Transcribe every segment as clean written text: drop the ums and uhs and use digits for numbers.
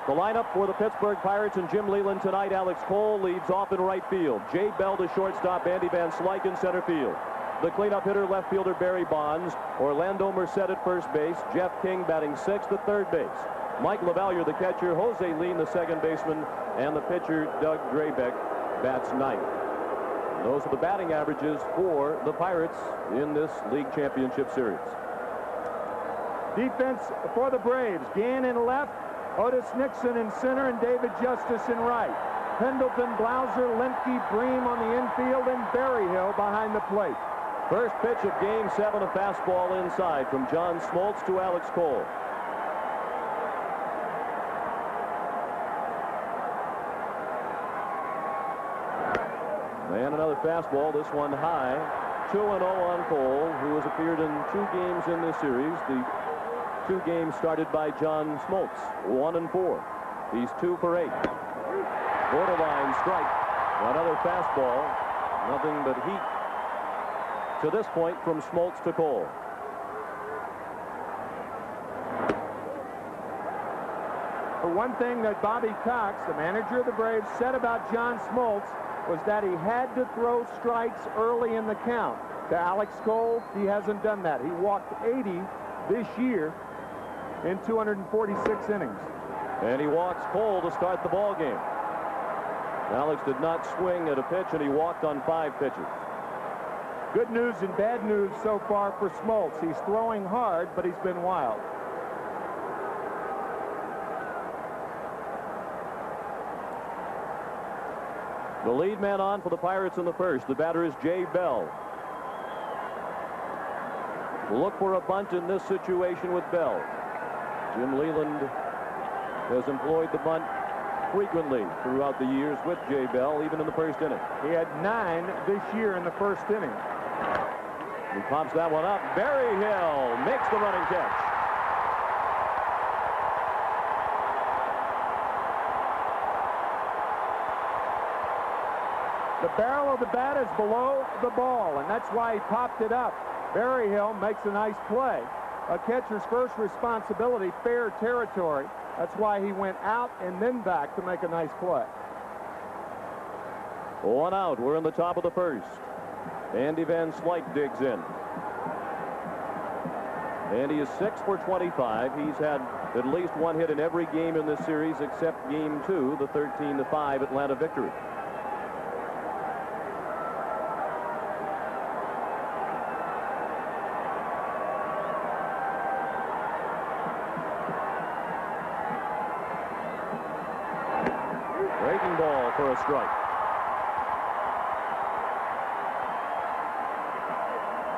The lineup for the Pittsburgh Pirates and Jim Leyland tonight. Alex Cole leads off in right field. Jay Bell to shortstop. Andy Van Slyke in center field. The cleanup hitter, left fielder Barry Bonds. Orlando Merced at first base. Jeff King batting sixth at third base. Mike LaValliere, the catcher. Jose Lean, the second baseman. And the pitcher, Doug Drabek, bats ninth. Those are the batting averages for the Pirates in this league championship series. Defense for the Braves. Gann in left, Otis Nixon in center, and David Justice in right. Pendleton, Blauser, Lemke, Bream on the infield, and Berryhill behind the plate. First pitch of Game 7, a fastball inside from John Smoltz to Alex Cole. And another fastball, this one high. 2-0 on Cole, who has appeared in 2 games in this series. The 2 games started by John Smoltz, 1 and 4. He's 2 for 8. Borderline strike. Another fastball. Nothing but heat to this point from Smoltz to Cole. For one thing that Bobby Cox, the manager of the Braves, said about John Smoltz was that he had to throw strikes early in the count. To Alex Cole, he hasn't done that. He walked 80 this year in 246 innings. And he walks Cole to start the ball game. Alex did not swing at a pitch, and he walked on 5 pitches. Good news and bad news so far for Smoltz. He's throwing hard, but he's been wild. The lead man on for the Pirates in the first. The batter is Jay Bell. Look for a bunt in this situation with Bell. Jim Leyland has employed the bunt frequently throughout the years with Jay Bell, even in the first inning. He had 9 this year in the first inning. He pops that one up. Berryhill makes the running catch. The barrel of the bat is below the ball, and that's why he popped it up. Berryhill makes a nice play. A catcher's first responsibility, fair territory. That's why he went out and then back to make a nice play. 1 out. We're in the top of the first. Andy Van Slyke digs in. Andy is 6 for 25. He's had at least 1 hit in every game in this series except Game 2, the 13-5 Atlanta victory. Breaking ball for a strike.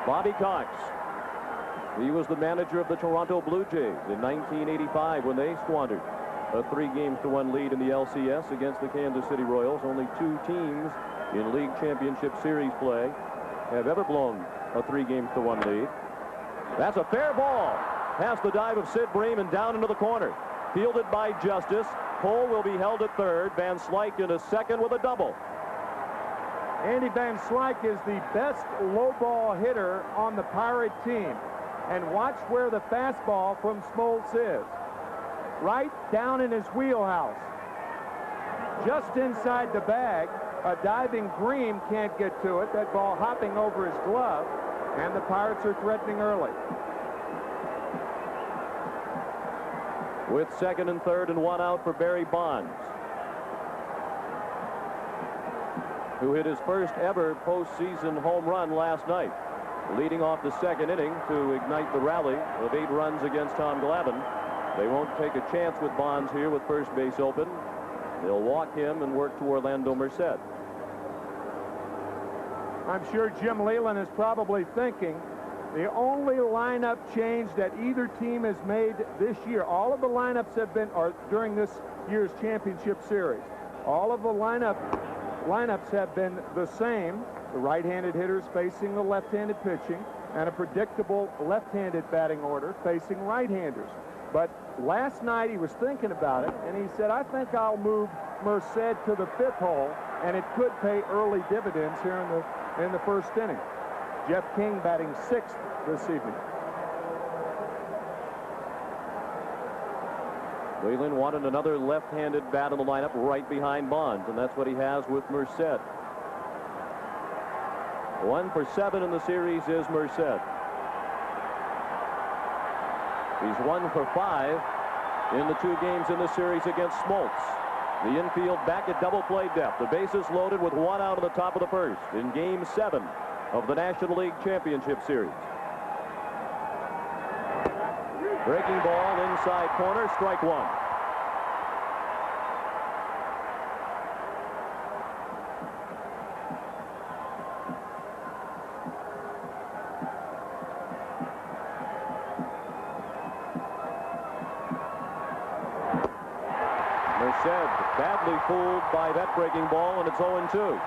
Bobby Cox. He was the manager of the Toronto Blue Jays in 1985 when they squandered a 3-1 lead in the LCS against the Kansas City Royals. Only 2 teams in League Championship Series play have ever blown a 3-1 lead. That's a fair ball. Past the dive of Sid Bream and down into the corner. Fielded by Justice. Cole will be held at third. Van Slyke into second with a double. Andy Van Slyke is the best low ball hitter on the Pirate team. And watch where the fastball from Smoltz is. Right down in his wheelhouse. Just inside the bag. A diving Bream can't get to it. That ball hopping over his glove. And the Pirates are threatening early. With second and third and 1 out for Barry Bonds, who hit his first ever postseason home run last night, leading off the second inning to ignite the rally of 8 runs against Tom Glavine. They won't take a chance with Bonds here with first base open. They'll walk him and work to Orlando Merced. I'm sure Jim Leyland is probably thinking the only lineup change that either team has made this year, all of the lineups have been, or during this year's championship series, all of the lineups have been the same. The right-handed hitters facing the left-handed pitching, and a predictable left-handed batting order facing right-handers. But last night he was thinking about it, and he said, I think I'll move Merced to the 5th hole, and it could pay early dividends here in the first inning. Jeff King batting 6th this evening. Leyland wanted another left-handed bat in the lineup right behind Bonds, and that's what he has with Merced. 1 for 7 in the series is Merced. He's 1 for 5 in the 2 games in the series against Smoltz. The infield back at double play depth. The bases loaded with 1 out of the top of the first in Game 7 of the National League Championship Series. Breaking ball inside corner, strike 1. Merced badly fooled by that breaking ball, and it's 0-2.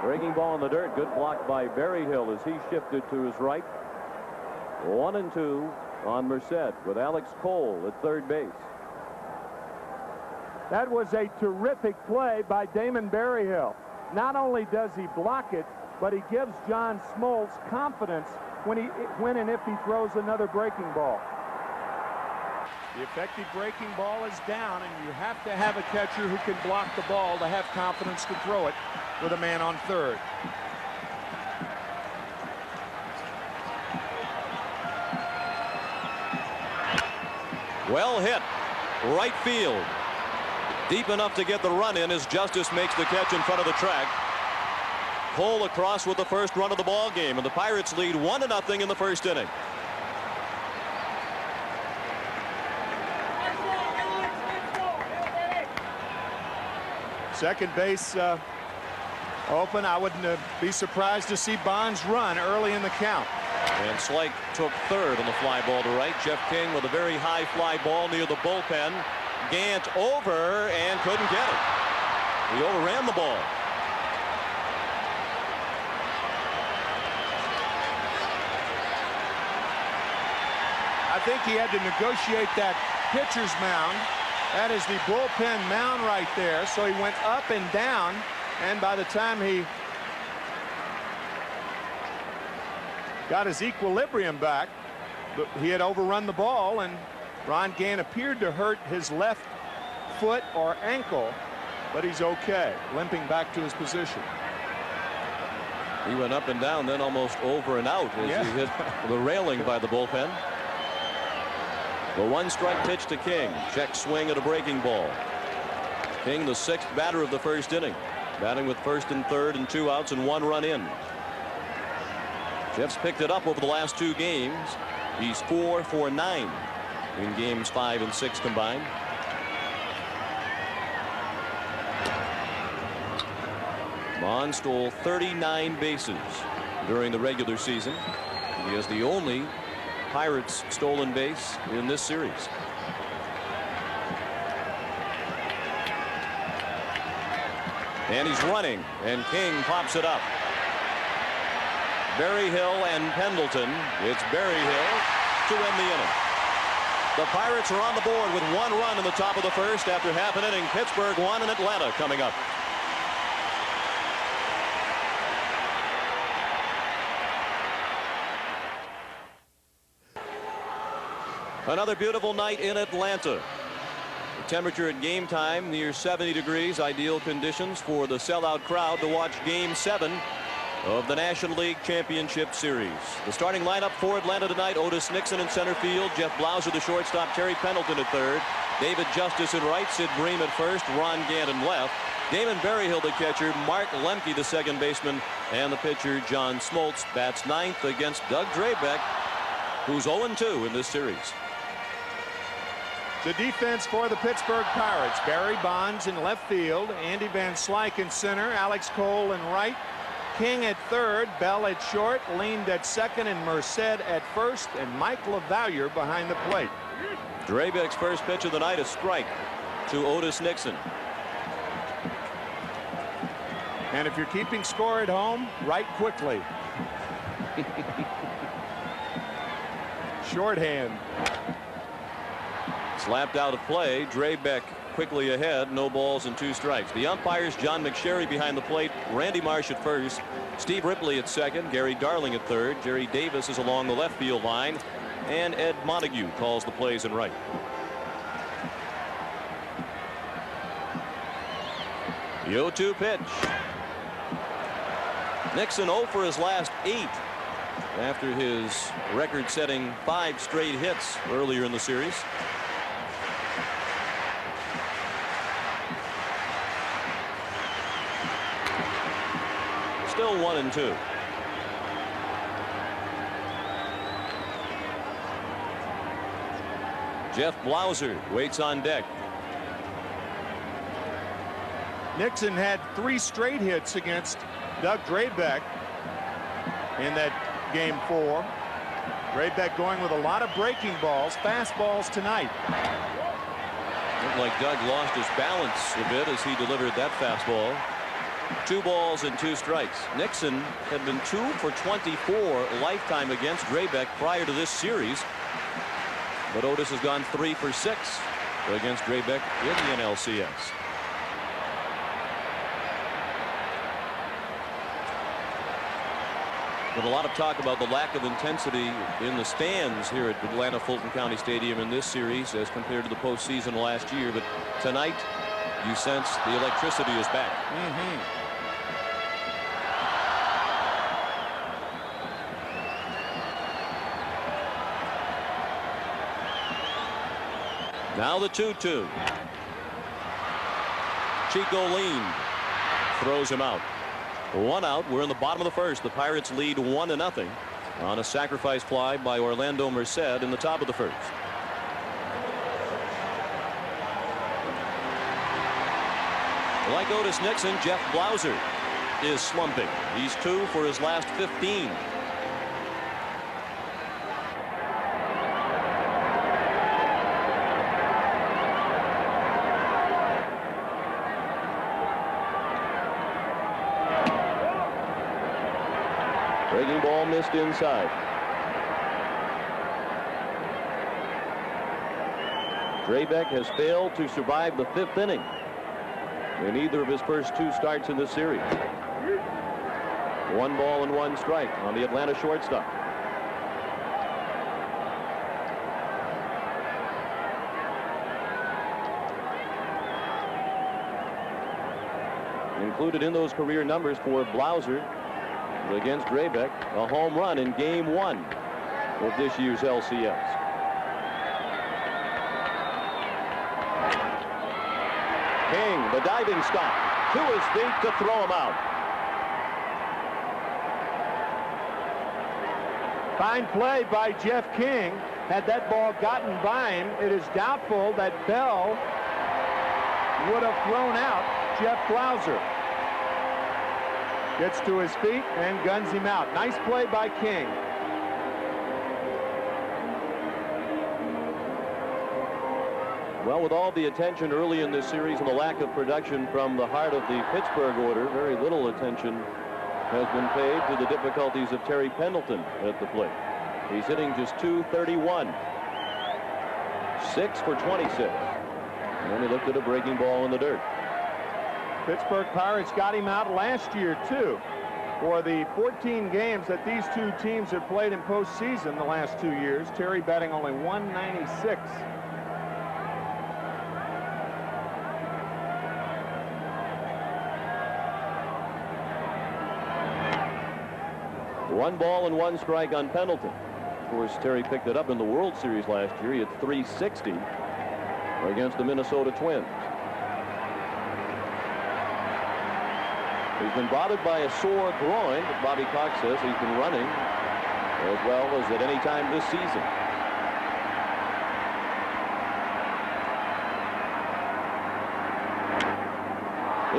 Breaking ball in the dirt. Good block by Berryhill as he shifted to his right. 1-2 on Merced with Alex Cole at third base. That was a terrific play by Damon Berryhill. Not only does he block it, but he gives John Smoltz confidence when and if he throws another breaking ball. The effective breaking ball is down, and you have to have a catcher who can block the ball to have confidence to throw it with a man on third. Well hit. Right field. Deep enough to get the run in as Justice makes the catch in front of the track. Cole across with the first run of the ball game, and the Pirates lead 1-0 in the first inning. Second base open. I wouldn't be surprised to see Bonds run early in the count. And Slike took third on the fly ball to right. Jeff King with a very high fly ball near the bullpen. Gant over and couldn't get it. He overran the ball. I think he had to negotiate that pitcher's mound. That is the bullpen mound right there. So he went up and down, and by the time he got his equilibrium back, he had overrun the ball, and Ron Gant appeared to hurt his left foot or ankle, but he's okay, limping back to his position. He went up and down, then almost over and out as he hit the railing by the bullpen. The 1-strike pitch to King. Check swing at a breaking ball. King, the 6th batter of the first inning, batting with first and third and 2 outs and 1 run in. Jeff's picked it up over the last 2 games. He's 4 for 9 in games 5 and 6 combined. Bond stole 39 bases during the regular season. He is the only Pirates stolen base in this series. And he's running, and King pops it up. Berryhill and Pendleton. It's Berryhill to end the inning. The Pirates are on the board with 1 run in the top of the first after half an inning. Pittsburgh 1 and Atlanta coming up. Another beautiful night in Atlanta. The temperature at game time near 70 degrees. Ideal conditions for the sellout crowd to watch Game 7 of the National League Championship Series. The starting lineup for Atlanta tonight: Otis Nixon in center field, Jeff Blauser the shortstop, Terry Pendleton at third, David Justice in right, Sid Bream at first, Ron Gant in left, Damon Berryhill the catcher, Mark Lemke the second baseman, and the pitcher John Smoltz bats 9th against Doug Drabek, who's 0-2 in this series. The defense for the Pittsburgh Pirates: Barry Bonds in left field, Andy Van Slyke in center, Alex Cole in right, King at third, Bell at short, Leaned at second, and Merced at first, and Mike LaValliere behind the plate. Drabek's first pitch of the night, a strike to Otis Nixon. And if you're keeping score at home, write quickly. Shorthand. Slapped out of play. Draybeck quickly ahead. No balls and 2 strikes. The umpires, John McSherry behind the plate, Randy Marsh at first, Steve Ripley at second, Gary Darling at third, Jerry Davis is along the left field line, and Ed Montague calls the plays in right. The 0-2 pitch. Nixon 0 for his last 8 after his record-setting 5 straight hits earlier in the series. Still 1-2. Jeff Blauser waits on deck. Nixon had 3 straight hits against Doug Draybeck in that game 4. Draybeck going with a lot of breaking balls, fastballs tonight. Looked like Doug lost his balance a bit as he delivered that fastball. 2 balls and 2 strikes. Nixon had been 2 for 24 lifetime against Draybeck prior to this series, but Otis has gone 3 for 6 against Draybeck in the NLCS. With a lot of talk about the lack of intensity in the stands here at Atlanta Fulton County Stadium in this series as compared to the postseason last year, but tonight you sense the electricity is back. Now the 2-2. Chico Lean throws him out. 1 out. We're in the bottom of the first. The Pirates lead 1-0 on a sacrifice fly by Orlando Merced in the top of the first. Like Otis Nixon, Jeff Blauser is slumping. He's 2 for his last 15. Breaking ball missed inside. Draybeck has failed to survive the 5th inning in either of his first 2 starts in this series. 1 ball and 1 strike on the Atlanta shortstop. Included in those career numbers for Blauser against Draybeck, a home run in game 1 of this year's LCS. King, the diving stop, to his feet to throw him out. Fine play by Jeff King. Had that ball gotten by him, it is doubtful that Bell would have thrown out Jeff Blauser. Gets to his feet and guns him out. Nice play by King. Well, with all the attention early in this series and the lack of production from the heart of the Pittsburgh order, very little attention has been paid to the difficulties of Terry Pendleton at the plate. He's hitting just .231. 6 for 26. And then he looked at a breaking ball in the dirt. Pittsburgh Pirates got him out last year, too. For the 14 games that these 2 teams have played in postseason the last 2 years, Terry batting only .196. One ball and 1 strike on Pendleton. Of course, Terry picked it up in the World Series last year. He had .360 against the Minnesota Twins. He's been bothered by a sore groin, but Bobby Cox says he's been running as well as at any time this season.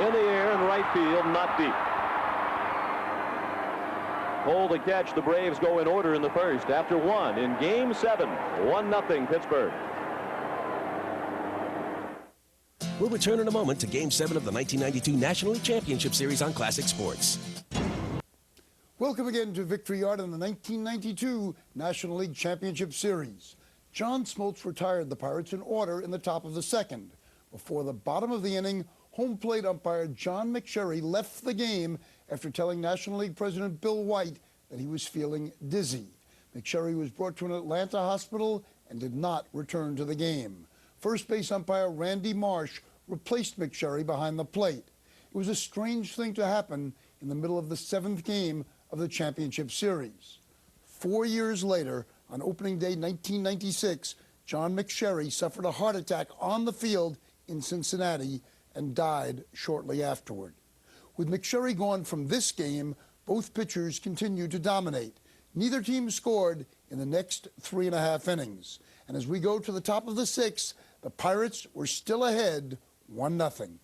In the air in right field, not deep. Hold the catch. The Braves go in order in the first after 1 in game 7. 1-0 Pittsburgh. We'll return in a moment to Game 7 of the 1992 National League Championship Series on Classic Sports. Welcome again to Victory Yard in the 1992 National League Championship Series. John Smoltz retired the Pirates in order in the top of the second. Before the bottom of the inning, home plate umpire John McSherry left the game after telling National League President Bill White that he was feeling dizzy. McSherry was brought to an Atlanta hospital and did not return to the game. First base umpire Randy Marsh replaced McSherry behind the plate. It was a strange thing to happen in the middle of the seventh game of the championship series. 4 years later, on opening day 1996, John McSherry suffered a heart attack on the field in Cincinnati and died shortly afterward. With McSherry gone from this game, both pitchers continued to dominate. Neither team scored in the next 3.5 innings. And as we go to the top of the sixth, the Pirates were still ahead 1-0.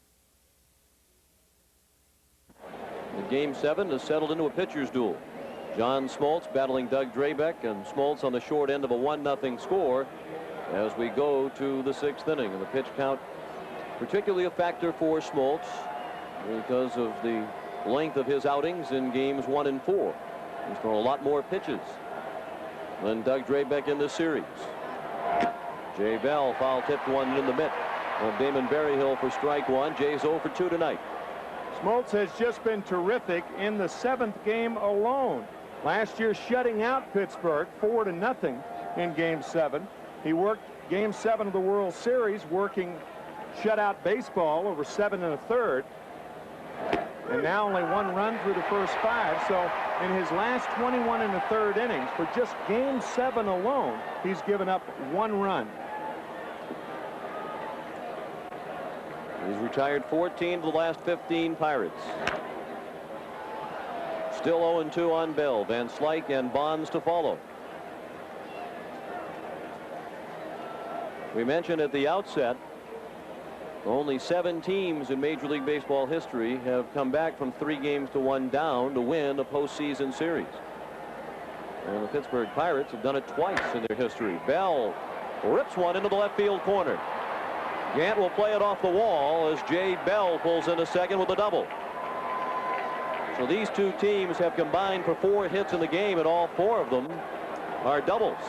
Game 7 has settled into a pitcher's duel. John Smoltz battling Doug Drabek, and Smoltz on the short end of a 1-0 score as we go to the sixth inning. And the pitch count particularly a factor for Smoltz because of the length of his outings in games 1 and 4. He's thrown a lot more pitches than Doug Drabek in this series. Jay Bell foul-tipped one in the mitt of Damon Berryhill for strike one. Jay's 0 for 2 tonight. Smoltz has just been terrific in the seventh game alone. Last year shutting out Pittsburgh 4-0 in Game 7. He worked Game 7 of the World Series working shutout baseball over 7 1/3. And now only 1 run through the first 5. So in his last 21 1/3 innings, for just Game 7 alone, he's given up 1 run. He's retired 14 of the last 15 Pirates. Still 0-2 on Bell. Van Slyke and Bonds to follow. We mentioned at the outset, only 7 teams in Major League Baseball history have come back from 3 games to 1 down to win a postseason series. And the Pittsburgh Pirates have done it twice in their history. Bell rips one into the left field corner. Gant will play it off the wall as Jay Bell pulls into second with a double. So these two teams have combined for 4 hits in the game, and all 4 of them are doubles.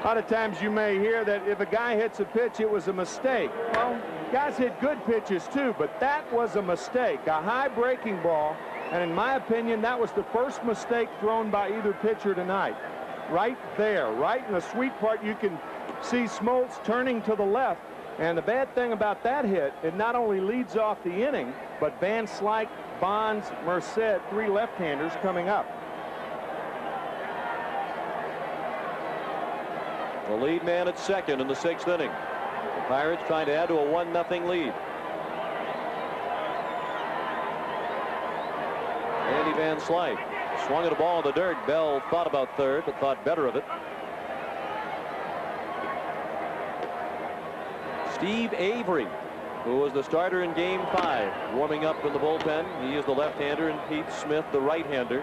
A lot of times you may hear that if a guy hits a pitch, it was a mistake. Well, guys hit good pitches too, but that was a mistake. A high breaking ball, and in my opinion, that was the first mistake thrown by either pitcher tonight. Right there, right in the sweet part, you can see Smoltz turning to the left. And the bad thing about that hit, it not only leads off the inning, but Van Slyke, Bonds, Merced, 3 left-handers coming up. The lead man at second in the 6th inning. The Pirates trying to add to a 1-0 lead. Andy Van Slyke swung at a ball in the dirt. Bell thought about third, but thought better of it. Steve Avery, who was the starter in Game 5, warming up in the bullpen. He is the left-hander, and Pete Smith, the right-hander.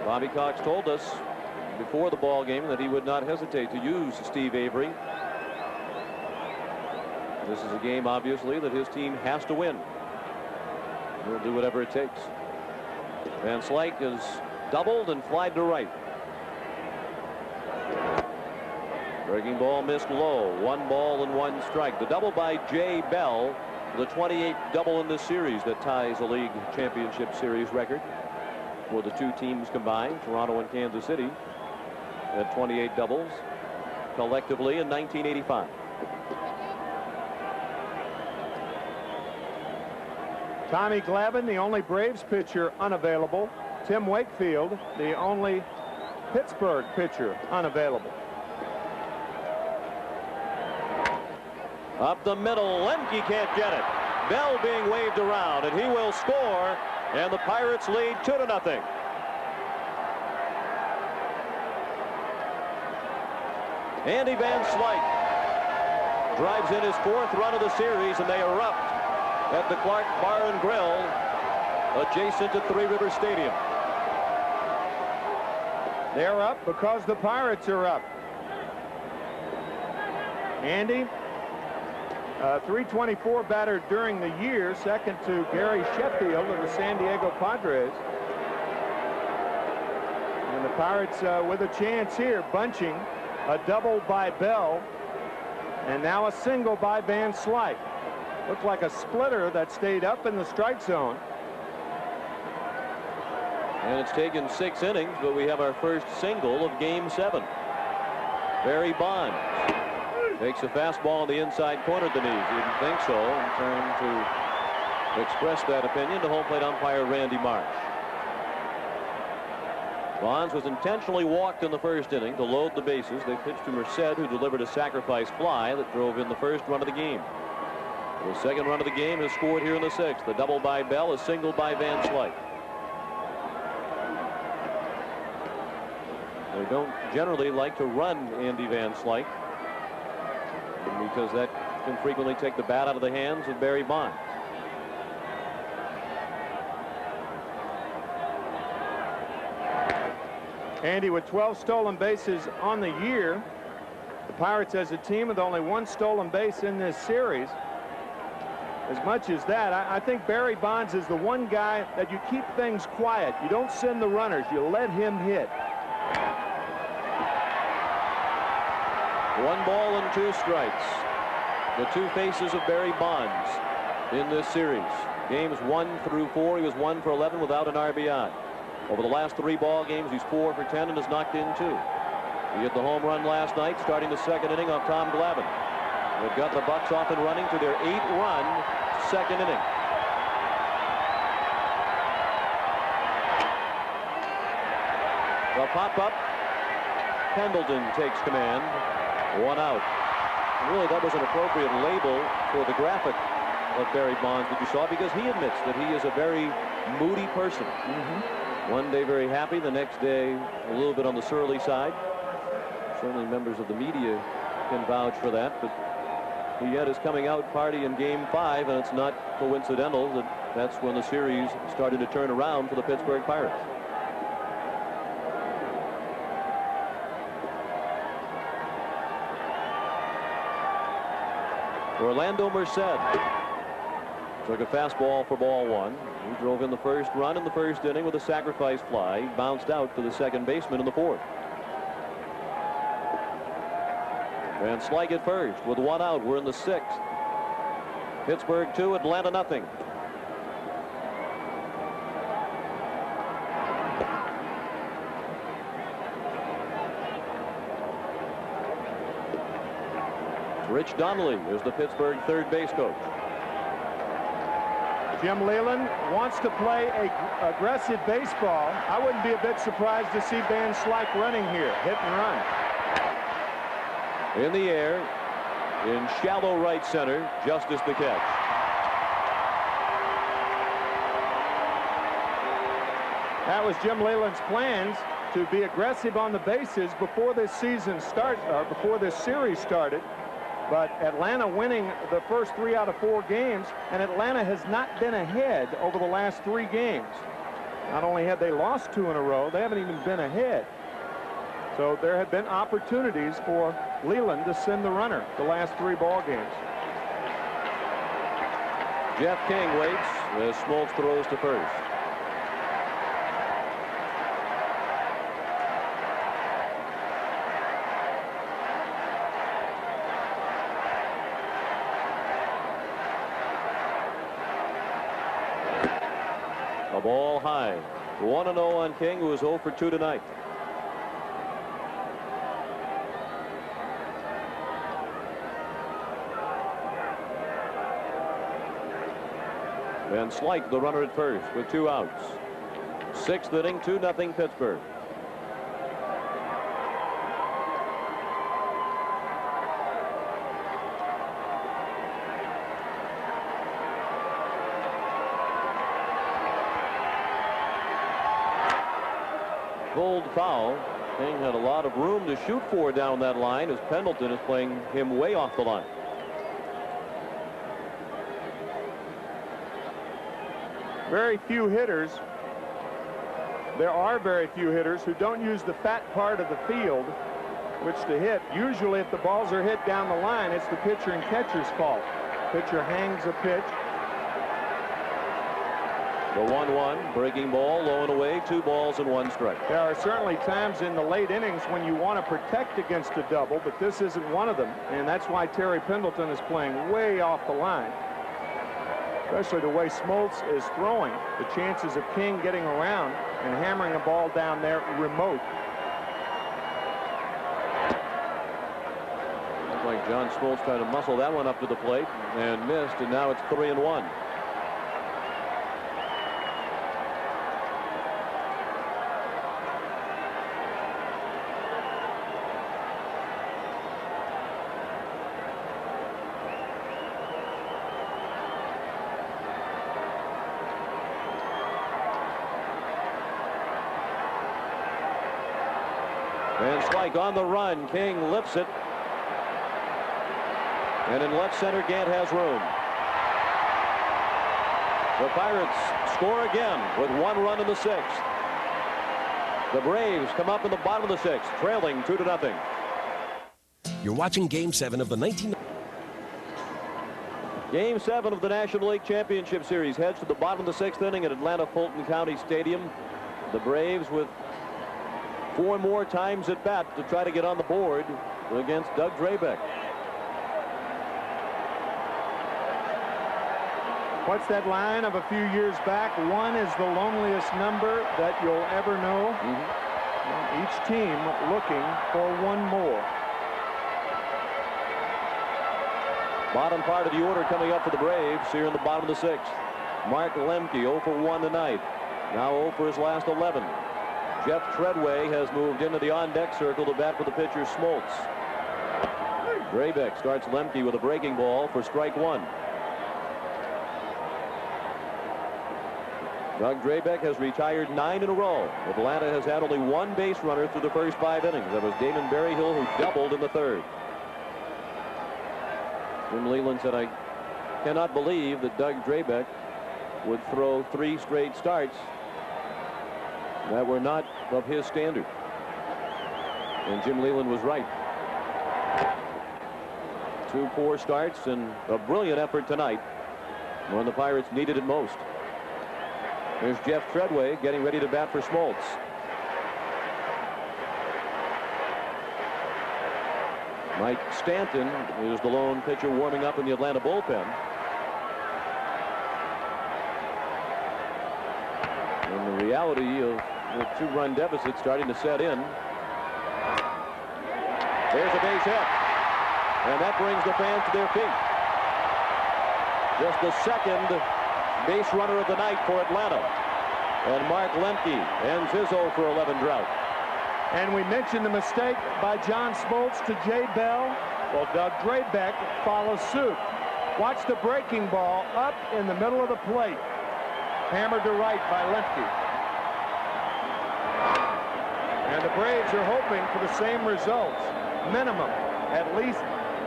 Bobby Cox told us before the ball game that he would not hesitate to use Steve Avery. This is a game, obviously, that his team has to win. He'll do whatever it takes. Van Slyke is doubled and flied to right. Breaking ball missed low. 1 ball and 1 strike. The double by Jay Bell, the 28th double in this series that ties the league championship series record for the 2 teams combined. Toronto and Kansas City had 28 doubles collectively in 1985. Tommy Glavine, the only Braves pitcher unavailable. Tim Wakefield, the only Pittsburgh pitcher unavailable. Up the middle, Lemke can't get it. Bell being waved around, and he will score, and the Pirates lead 2-0. Andy Van Slyke drives in his 4th run of the series, and they erupt at the Clark Bar and Grill adjacent to Three River Stadium. They're up because the Pirates are up. Andy, 324 batter during the year, second to Gary Sheffield of the San Diego Padres. And the Pirates with a chance here, bunching a double by Bell, and now a single by Van Slyke. Looked like a splitter that stayed up in the strike zone. And it's taken 6 innings, but we have our first single of Game 7. Barry Bonds takes a fastball on the inside corner of the knees. He didn't think so, and turned to express that opinion to home plate umpire Randy Marsh. Bonds was intentionally walked in the first inning to load the bases. They pitched to Merced, who delivered a sacrifice fly that drove in the first run of the game. The second run of the game is scored here in the 6th. The double by Bell, a single by Van Slyke. They don't generally like to run Andy Van Slyke, because that can frequently take the bat out of the hands of Barry Bonds. Andy, with 12 stolen bases on the year, the Pirates as a team with only 1 stolen base in this series. As much as that, I think Barry Bonds is the one guy that you keep things quiet. You don't send the runners. You let him hit. 1 ball and 2 strikes. The 2 faces of Barry Bonds in this series. Games 1 through 4, he was 1 for 11 without an RBI. Over the last 3 ball games, he's 4 for 10 and has knocked in 2. He hit the home run last night, starting the 2nd inning off Tom Glavine. They've got the Bucks off and running to their 8-run 2nd inning. The pop-up. Pendleton takes command. 1 out. Really, that was an appropriate label for the graphic of Barry Bonds that you saw, because he admits that he is a very moody person. One day very happy, the next day a little bit on the surly side. Certainly members of the media can vouch for that, but he had his coming out party in Game 5, and it's not coincidental that that's when the series started to turn around for the Pittsburgh Pirates. Orlando Merced took a fastball for ball 1. He drove in the first run in the first inning with a sacrifice fly. He bounced out to the second baseman in the 4th. Van Slyke at first with 1 out. We're in the 6th. Pittsburgh 2, Atlanta nothing. Rich Donnelly is the Pittsburgh third base coach. Jim Leyland wants to play aggressive baseball. I wouldn't be a bit surprised to see Van Slyke running here, hit and run. In the air, in shallow right center, Justice the catch. That was Jim Leyland's plans, to be aggressive on the bases before this season started, or before this series started. But Atlanta winning the first 3 out of 4 games, and Atlanta has not been ahead over the last 3 games. Not only had they lost 2 in a row, they haven't even been ahead. So there have been opportunities for Leyland to send the runner the last 3 ball games. Jeff King waits as Smoltz throws to first. A ball high. 1-0 on King, who is 0 for 2 tonight. Van Slyke, the runner at first, with 2 outs. 6th inning, 2-0 Pittsburgh. Pulled foul. King had a lot of room to shoot for down that line, as Pendleton is playing him way off the line. Very few hitters. There are very few hitters who don't use the fat part of the field which to hit. Usually if the balls are hit down the line, it's the pitcher and catcher's fault. Pitcher hangs a pitch. The 1-1 breaking ball, low and away, 2 balls and 1 strike. There are certainly times in the late innings when you want to protect against a double, but this isn't one of them, and that's why Terry Pendleton is playing way off the line. Especially the way Smoltz is throwing, the chances of King getting around and hammering a ball down there remote. Looks like John Smoltz trying to muscle that one up to the plate and missed, and now it's 3-1. And strike on the run. King lifts it. And in left center, Gant has room. The Pirates score again with 1 run in the 6th. The Braves come up in the bottom of the 6th, trailing 2-0. You're watching Game 7 of the Game 7 of the National League Championship Series heads to the bottom of the 6th inning at Atlanta Fulton County Stadium. The Braves with 4 more times at bat to try to get on the board against Doug Drabek. What's that line of a few years back? 1 is the loneliest number that you'll ever know. And each team looking for 1 more. Bottom part of the order coming up for the Braves here in the bottom of the 6th. Mark Lemke 0 for 1 tonight. Now 0 for his last 11. Jeff Treadway has moved into the on-deck circle to bat for the pitcher Smoltz. Drabek starts Lemke with a breaking ball for strike 1. Doug Drabek has retired 9 in a row. Atlanta has had only 1 base runner through the first 5 innings. That was Damon Berryhill, who doubled in the 3rd. Jim Leland said, "I cannot believe that Doug Drabek would throw 3 straight starts that were not of his standard." And Jim Leland was right. 2 poor starts and a brilliant effort tonight when the Pirates needed it most. There's Jeff Treadway getting ready to bat for Smoltz. Mike Stanton is the lone pitcher warming up in the Atlanta bullpen. And the reality of the 2-run deficit starting to set in. There's a base hit. And that brings the fans to their feet. Just the 2nd base runner of the night for Atlanta. And Mark Lemke ends his 0 for 11 drought. And we mentioned the mistake by John Smoltz to Jay Bell. Well, Doug Drabek follows suit. Watch the breaking ball up in the middle of the plate. Hammered to right by Lemke. And the Braves are hoping for the same results. Minimum, at least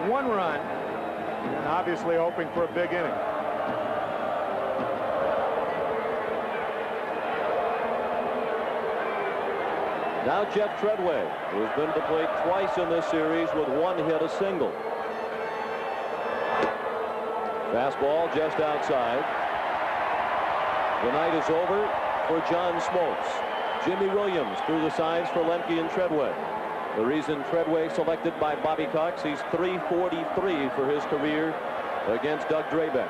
1 run. And obviously hoping for a big inning. Now Jeff Treadway, who's been to the plate twice in this series with 1 hit, a single. Fastball just outside. The night is over for John Smoltz. Jimmy Williams threw the signs for Lemke and Treadway. The reason Treadway selected by Bobby Cox, he's .343 for his career against Doug Drabek.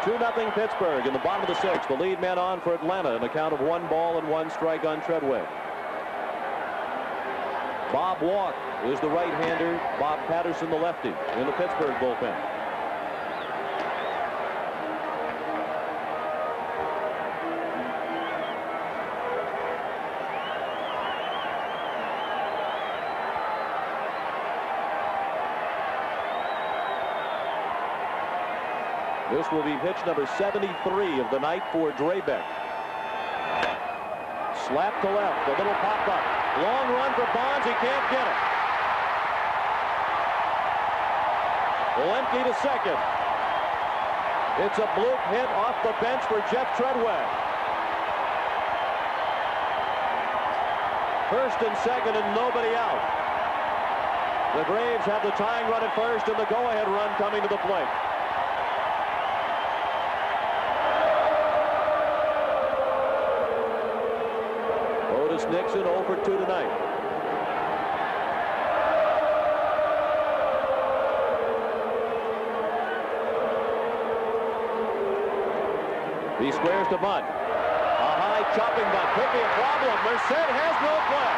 Two-0 Pittsburgh in the bottom of the 6th. The lead man on for Atlanta in a count of 1 ball and 1 strike on Treadway. Bob Walk is the right-hander. Bob Patterson the lefty in the Pittsburgh bullpen. This will be pitch number 73 of the night for Drabek. Slap to left, a little pop-up. Long run for Bonds, he can't get it. Lemke to second. It's a bloop hit off the bench for Jeff Treadway. First and second and nobody out. The Braves have the tying run at first and the go-ahead run coming to the plate. Otis Nixon 0 for 2 tonight. He squares to bunt. A high chopping bunt could be a problem. Merced has no play.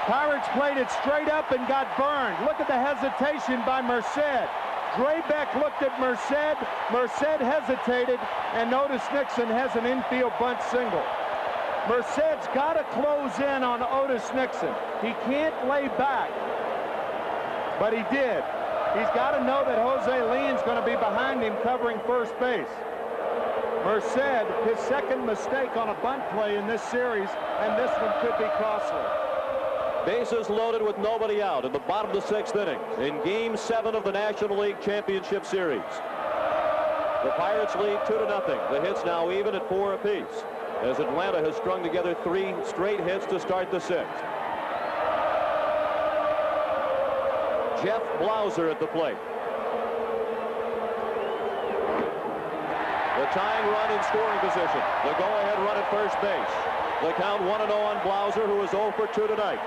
Pirates played it straight up and got burned. Look at the hesitation by Merced. Draybeck looked at Merced. Merced hesitated, and Otis Nixon has an infield bunt single. Merced's got to close in on Otis Nixon. He can't lay back, but he did. He's got to know that Jose Leon's going to be behind him covering first base. Merced, his second mistake on a bunt play in this series, and this one could be costly. Bases loaded with nobody out in the bottom of the 6th inning in Game 7 of the National League Championship Series. The Pirates lead 2-0. The hits now even at 4 apiece as Atlanta has strung together 3 straight hits to start the 6th. Jeff Blauser at the plate. The tying run in scoring position. The go-ahead run at first base. The count 1-0 on Blauser, who is 0 for 2 tonight.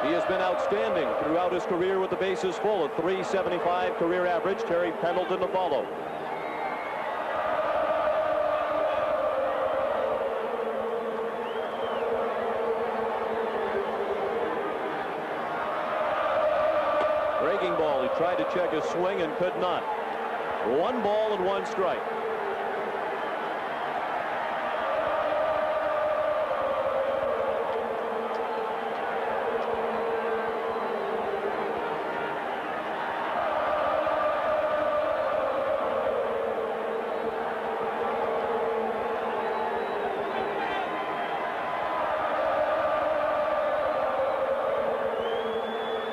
He has been outstanding throughout his career with the bases full, a .375 career average. Terry Pendleton to follow. Breaking ball. He tried to check his swing and could not. 1 ball and 1 strike.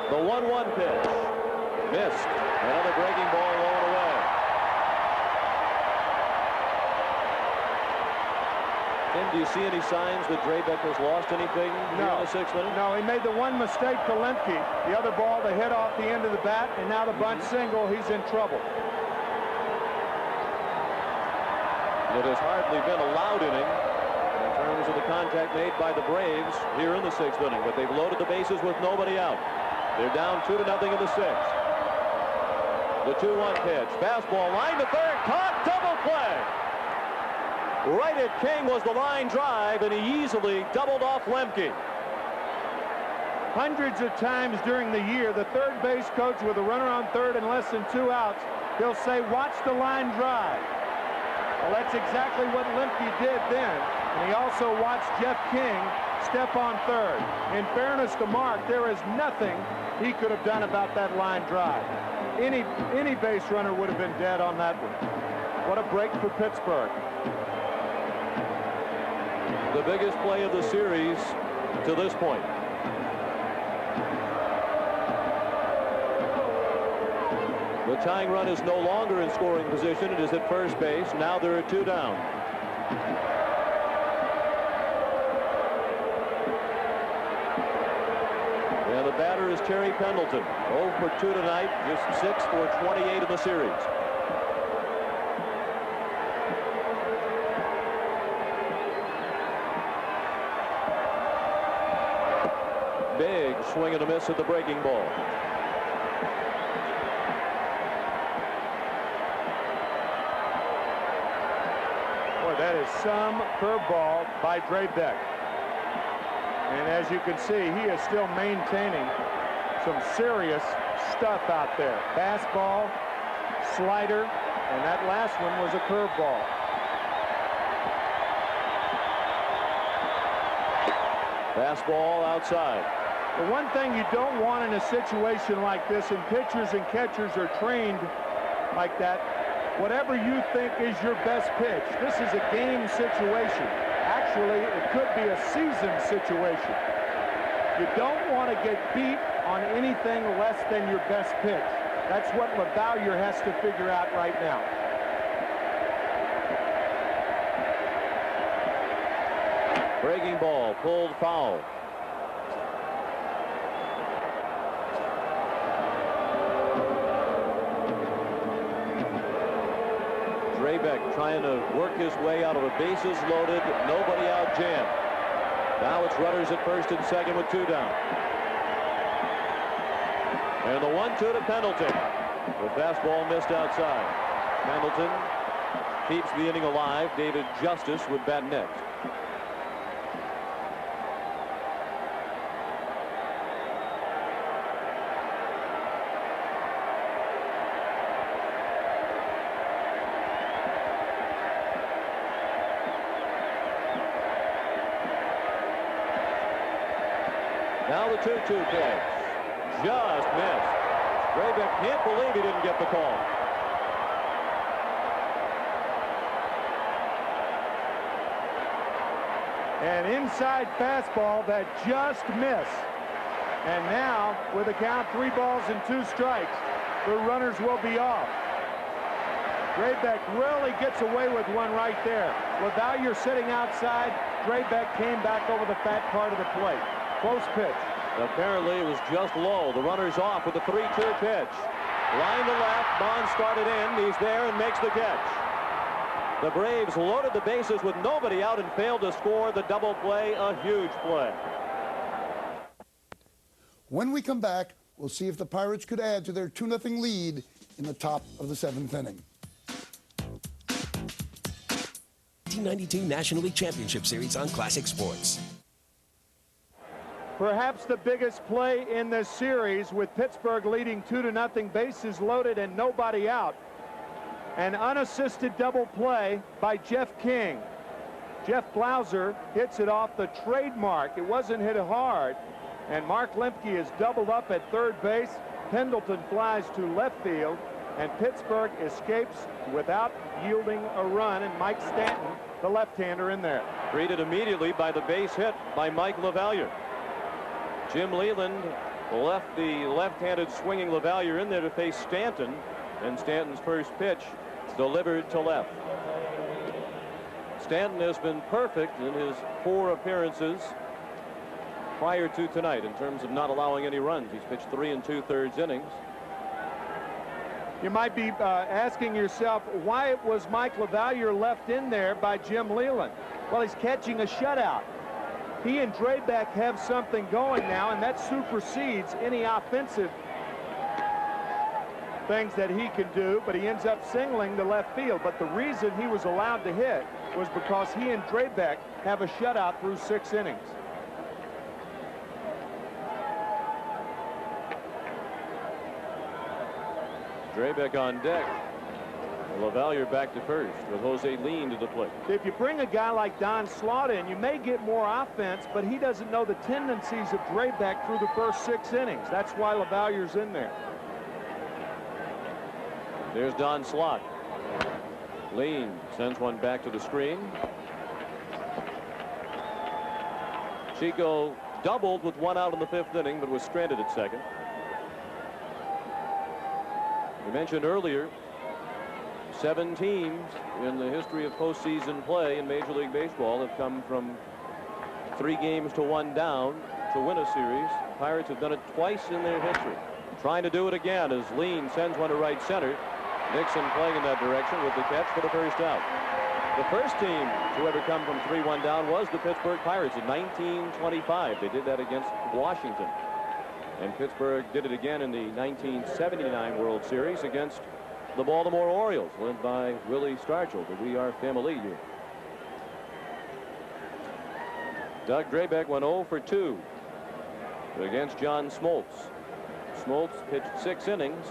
The 1-1 pitch. Missed. Another breaking ball going away. Tim, do you see any signs that Draybeck has lost anything here in the 6th inning? No, he made the one mistake to Lemke. The other ball, the hit off the end of the bat, and now the bunt single. He's in trouble. It has hardly been a loud inning in terms of the contact made by the Braves here in the 6th inning, but they've loaded the bases with nobody out. They're down 2-0 in the 6th. The 2-1 pitch. Fastball line to third. Caught. Double play. Right at King was the line drive, and he easily doubled off Lemke. Hundreds of times during the year, the third base coach with a runner on third and less than 2 outs, he'll say, watch the line drive. Well, that's exactly what Lemke did then. And he also watched Jeff King step on third. In fairness to Mark, there is nothing he could have done about that line drive. Any base runner would have been dead on that one. What a break for Pittsburgh. The biggest play of the series to this point. The tying run is no longer in scoring position. It is at first base. Now there are 2 down. And the batter is Terry Pendleton. 0 for 2 tonight. Just 6 for 28 in the series. Big swing and a miss at the breaking ball. Boy, that is some curveball by Draybeck. And as you can see, he is still maintaining some serious stuff out there. Fastball, slider, And that last one was a curveball. Fastball outside. The one thing you don't want in a situation like this, and pitchers and catchers are trained like that, whatever you think is your best pitch. This is a game situation. Actually, it could be a season situation. You don't want to get beat on anything less than your best pitch. That's what LaValliere has to figure out right now. Breaking ball, pulled foul. Drabek trying to work his way out of a bases loaded, nobody out jam. Now it's runners at first and second with 2 down. And the 1-2 to Pendleton. The fastball missed outside. Pendleton keeps the inning alive. David Justice would bat next. Now the 2-2 pitch. Just missed. Drabek can't believe he didn't get the call. An inside fastball that just missed. And now, with a count 3 balls and 2 strikes, the runners will be off. Drabek really gets away with one right there. LaValliere sitting outside. Drabek came back over the fat part of the plate. Close pitch. Apparently it was just low. The runner's off with a 3-2 pitch. Line to left. Bond started in. He's there and makes the catch. The Braves loaded the bases with nobody out and failed to score the double play. A huge play. When we come back, we'll see if the Pirates could add to their 2-0 lead in the top of the 7th inning. 1992 National League Championship Series on Classic Sports. Perhaps the biggest play in this series, with Pittsburgh leading 2-0, bases loaded and nobody out. An unassisted double play by Jeff King. Jeff Blauser hits it off the trademark. It wasn't hit hard. And Mark Lemke is doubled up at third base. Pendleton flies to left field. And Pittsburgh escapes without yielding a run. And Mike Stanton, the left-hander, in there. Greeted immediately by the base hit by Mike LaValliere. Jim Leland left the left-handed swinging LaValliere in there to face Stanton, and Stanton's first pitch delivered to left. Stanton has been perfect in his 4 appearances prior to tonight in terms of not allowing any runs. He's pitched 3 2/3 innings. You might be asking yourself, why was Mike LaValliere left in there by Jim Leland? Well, he's catching a shutout. He and Drabek have something going now, and that supersedes any offensive things that he can do, but he ends up singling to left field. But the reason he was allowed to hit was because he and Drabek have a shutout through 6 innings. Drabek on deck. LaValliere back to first with Jose Lean to the plate. If you bring a guy like Don Slaught in, you may get more offense, but he doesn't know the tendencies of Drabek through the first 6 innings. That's why LaValliere's in there. There's Don Slaught. Lean sends one back to the screen. Chico doubled with 1 out in the 5th inning, but was stranded at second. We mentioned earlier, 7 teams in the history of postseason play in Major League Baseball have come from 3 games to 1 down to win a series. Pirates have done it twice in their history. Trying to do it again as Lean sends one to right center. Nixon playing in that direction with the catch for the first out. The first team to ever come from 3-1 down was the Pittsburgh Pirates in 1925. They did that against Washington. And Pittsburgh did it again in the 1979 World Series against the Baltimore Orioles, led by Willie Stargell, the We Are Family year. Doug Drabek went 0 for 2 against John Smoltz. Smoltz pitched 6 innings,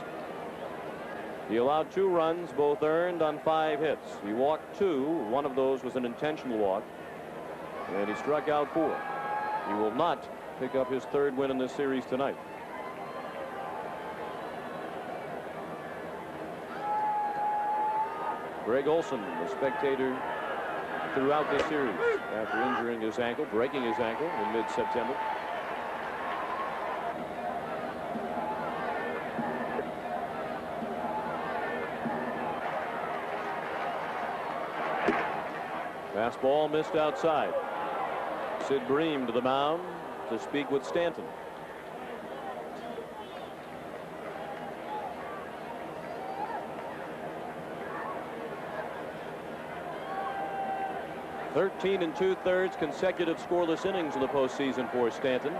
He allowed 2 runs, both earned on 5 hits. He walked 2. One of those was an intentional walk. And he struck out 4. He will not pick up his 3rd win in this series tonight. Greg Olson, the spectator throughout this series after injuring his ankle, breaking his ankle in mid-September. Fastball missed outside. Sid Bream to the mound to speak with Stanton. "13 2/3 consecutive scoreless innings in the postseason for Stanton.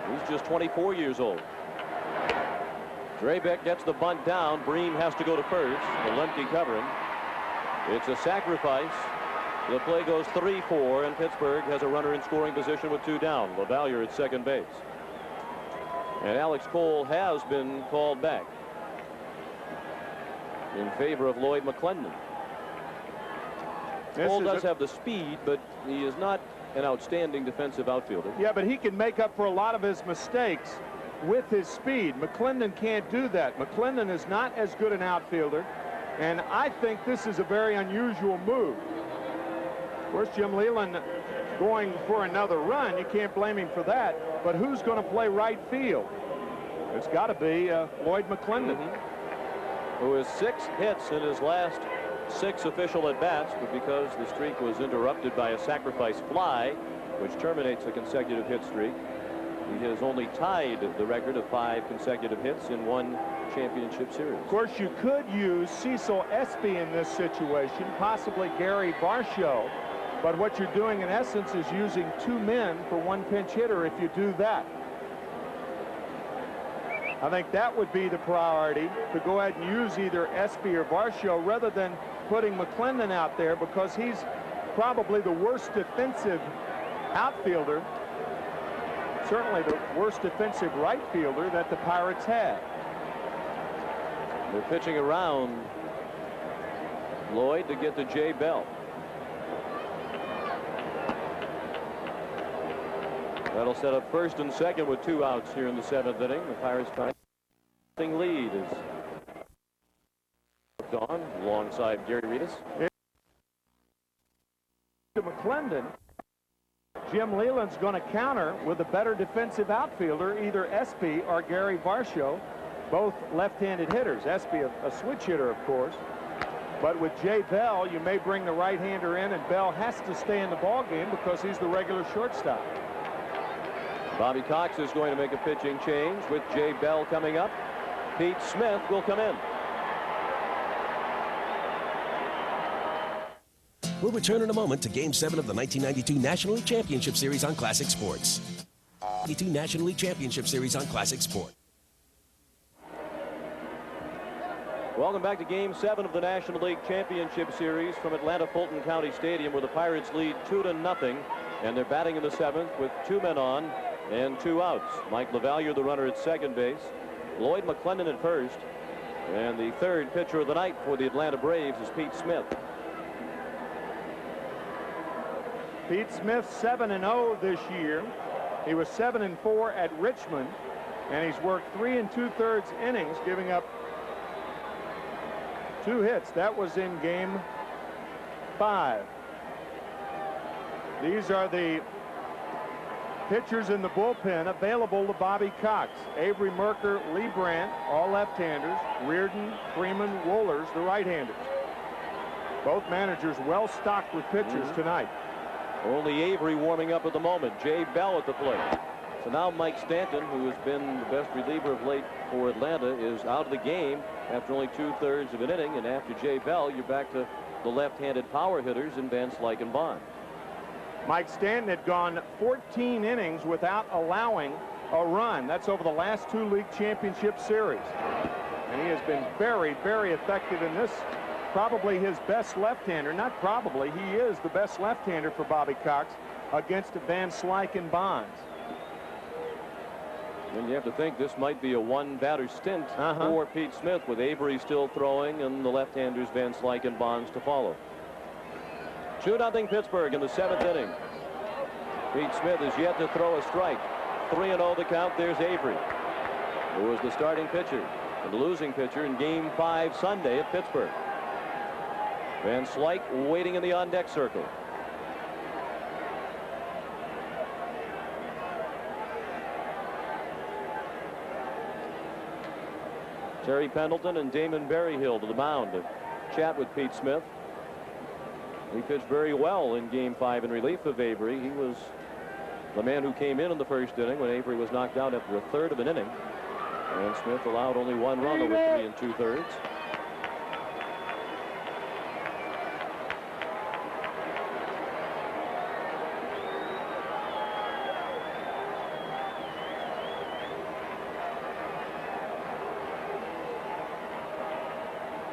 He's just 24 years old. Drabek gets the bunt down. Bream has to go to first. The lefty covering. It's a sacrifice. The play goes 3-4, and Pittsburgh has a runner in scoring position with 2 down. LaValliere at second base. And Alex Cole has been called back in favor of Lloyd McClendon. Cole does have the speed, but he is not an outstanding defensive outfielder. Yeah, but he can make up for a lot of his mistakes with his speed. McClendon can't do that. McClendon is not as good an outfielder, and I think this is a very unusual move. Of course, Jim Leyland going for another run. You can't blame him for that. But who's going to play right field? It's got to be Lloyd McClendon. Who has 6 hits in his last 6 official at-bats, but because the streak was interrupted by a sacrifice fly, which terminates a consecutive hit streak, he has only tied the record of 5 consecutive hits in one championship series. Of course, you could use Cecil Espy in this situation, possibly Gary Varsho, but what you're doing in essence is using 2 men for 1 pinch hitter if you do that. I think that would be the priority, to go ahead and use either Espy or Varsho rather than putting McClendon out there, because he's probably the worst defensive outfielder, certainly the worst defensive right fielder that the Pirates have. They're pitching around Lloyd to get to Jay Bell. That'll set up first and second with 2 outs here in the 7th inning. The Pirates' lead is on alongside Gary Reedus. To McClendon, Jim Leyland's going to counter with a better defensive outfielder, either Espy or Gary Varsho, both left-handed hitters. Espy a switch hitter, of course. But with Jay Bell, you may bring the right-hander in, and Bell has to stay in the ballgame because he's the regular shortstop. Bobby Cox is going to make a pitching change with Jay Bell coming up. Pete Smith will come in. We'll return in a moment to Game 7 of the 1992 National League Championship Series on Classic Sports. 92 National League Championship Series on Classic Sport. Welcome back to Game 7 of the National League Championship Series from Atlanta Fulton County Stadium, where the Pirates lead 2-0, and they're batting in the 7th with 2 men on and 2 outs. Mike LaValliere, the runner, at second base. Lloyd McClendon at first. And the 3rd pitcher of the night for the Atlanta Braves is Pete Smith. Pete Smith 7-0 this year. He was 7-4 at Richmond, and he's worked 3 2/3 innings, giving up 2 hits. That was in Game 5. These are the pitchers in the bullpen available to Bobby Cox. Avery Merker, Lee Brandt, all left-handers. Reardon, Freeman, Wohlers, the right-handers. Both managers well stocked with pitchers tonight. Only Avery warming up at the moment. Jay Bell at the plate. So now Mike Stanton, who has been the best reliever of late for Atlanta, is out of the game after only 2/3 of an inning. And after Jay Bell, you're back to the left-handed power hitters in Van Slyke and Bond. Mike Stanton had gone 14 innings without allowing a run. That's over the last 2 league championship series. And he has been very, very effective in this. Probably his best left-hander. Not probably. He is the best left-hander for Bobby Cox against Van Slyke and Bonds. And you have to think this might be a one-batter stint for Pete Smith, with Avery still throwing and the left-handers Van Slyke and Bonds to follow. 2-0 Pittsburgh in the 7th inning. Pete Smith is yet to throw a strike. 3-0 the count. There's Avery, who was the starting pitcher and losing pitcher in Game 5 Sunday at Pittsburgh. Van Slyke waiting in the on-deck circle. Terry Pendleton and Damon Berryhill to the mound to chat with Pete Smith. He pitched very well in Game 5 in relief of Avery. He was the man who came in the first inning when Avery was knocked out after a third of an inning. And Smith allowed only 1 run over 3 2/3.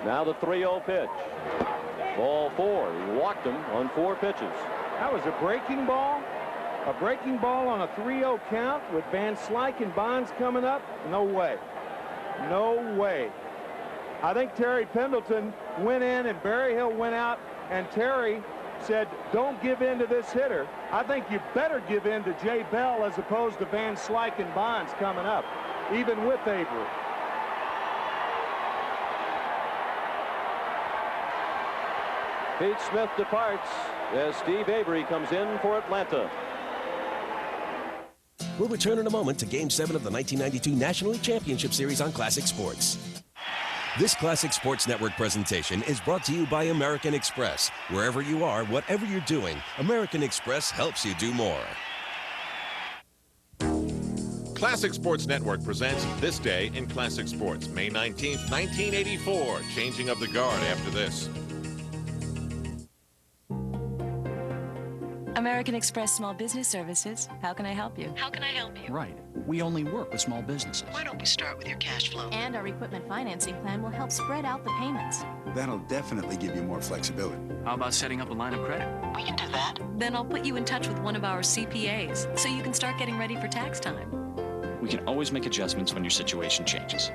Now the 3-0 pitch. Ball 4. He walked him on 4 pitches. That was a breaking ball. A breaking ball on a 3-0 count with Van Slyke and Bonds coming up? No way. No way. I think Terry Pendleton went in and Berryhill went out, and Terry said, don't give in to this hitter. I think you better give in to Jay Bell as opposed to Van Slyke and Bonds coming up, even with Avery. Pete Smith departs as Steve Avery comes in for Atlanta. We'll return in a moment to Game 7 of the 1992 National League Championship Series on Classic Sports. This Classic Sports Network presentation is brought to you by American Express. Wherever you are, whatever you're doing, American Express helps you do more. Classic Sports Network presents This Day in Classic Sports, May 19th, 1984. Changing of the guard after this. American Express Small Business Services. How can I help you? How can I help you? Right. We only work with small businesses. Why don't we start with your cash flow? And our equipment financing plan will help spread out the payments. That'll definitely give you more flexibility. How about setting up a line of credit? We can do that. Then I'll put you in touch with one of our CPAs so you can start getting ready for tax time. We can always make adjustments when your situation changes.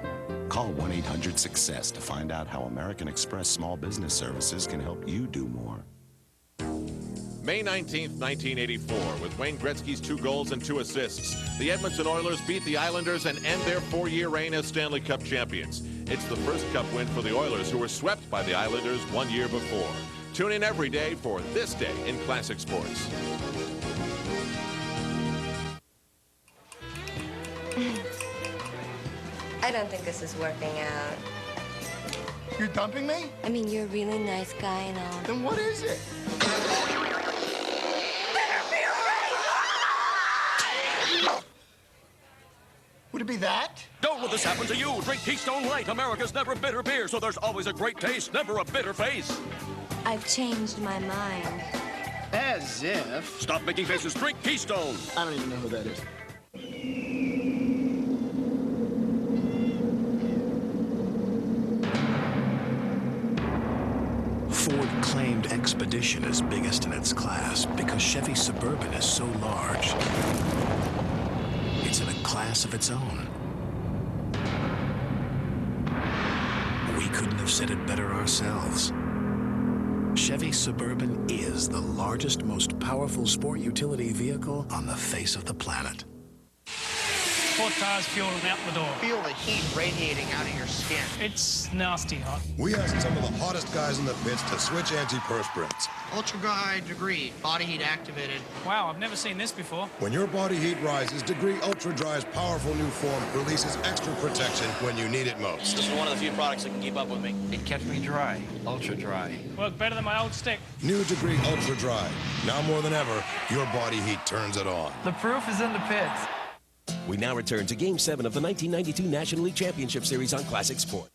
Call 1-800-SUCCESS to find out how American Express Small Business Services can help you do more. May 19th, 1984, with Wayne Gretzky's 2 goals and 2 assists, the Edmonton Oilers beat the Islanders and end their 4-year reign as Stanley Cup champions. It's the first Cup win for the Oilers, who were swept by the Islanders 1 year before. Tune in every day for This Day in Classic Sports. I don't think this is working out. You're dumping me? I mean, you're a really nice guy and all. Then what is it? Would it be that? Don't let this happen to you. Drink Keystone Light, America's never bitter beer, so there's always a great taste, never a bitter face. I've changed my mind. As if. Stop making faces. Drink Keystone. I don't even know who that is. Ford claimed Expedition is biggest in its class because Chevy Suburban is so large. It's in a class of its own. We couldn't have said it better ourselves. Chevy Suburban is the largest, most powerful sport utility vehicle on the face of the planet. 4 tires fuel and out the door. Feel the heat radiating out of your skin. It's nasty hot. We asked some of the hottest guys in the pits to switch antiperspirants. Ultra high degree, body heat activated. Wow, I've never seen this before. When your body heat rises, Degree Ultra Dry's powerful new form releases extra protection when you need it most. This is one of the few products that can keep up with me. It kept me dry, ultra dry. Worked better than my old stick. New Degree Ultra Dry. Now more than ever, your body heat turns it on. The proof is in the pits. We now return to Game 7 of the 1992 National League Championship Series on Classic Sport.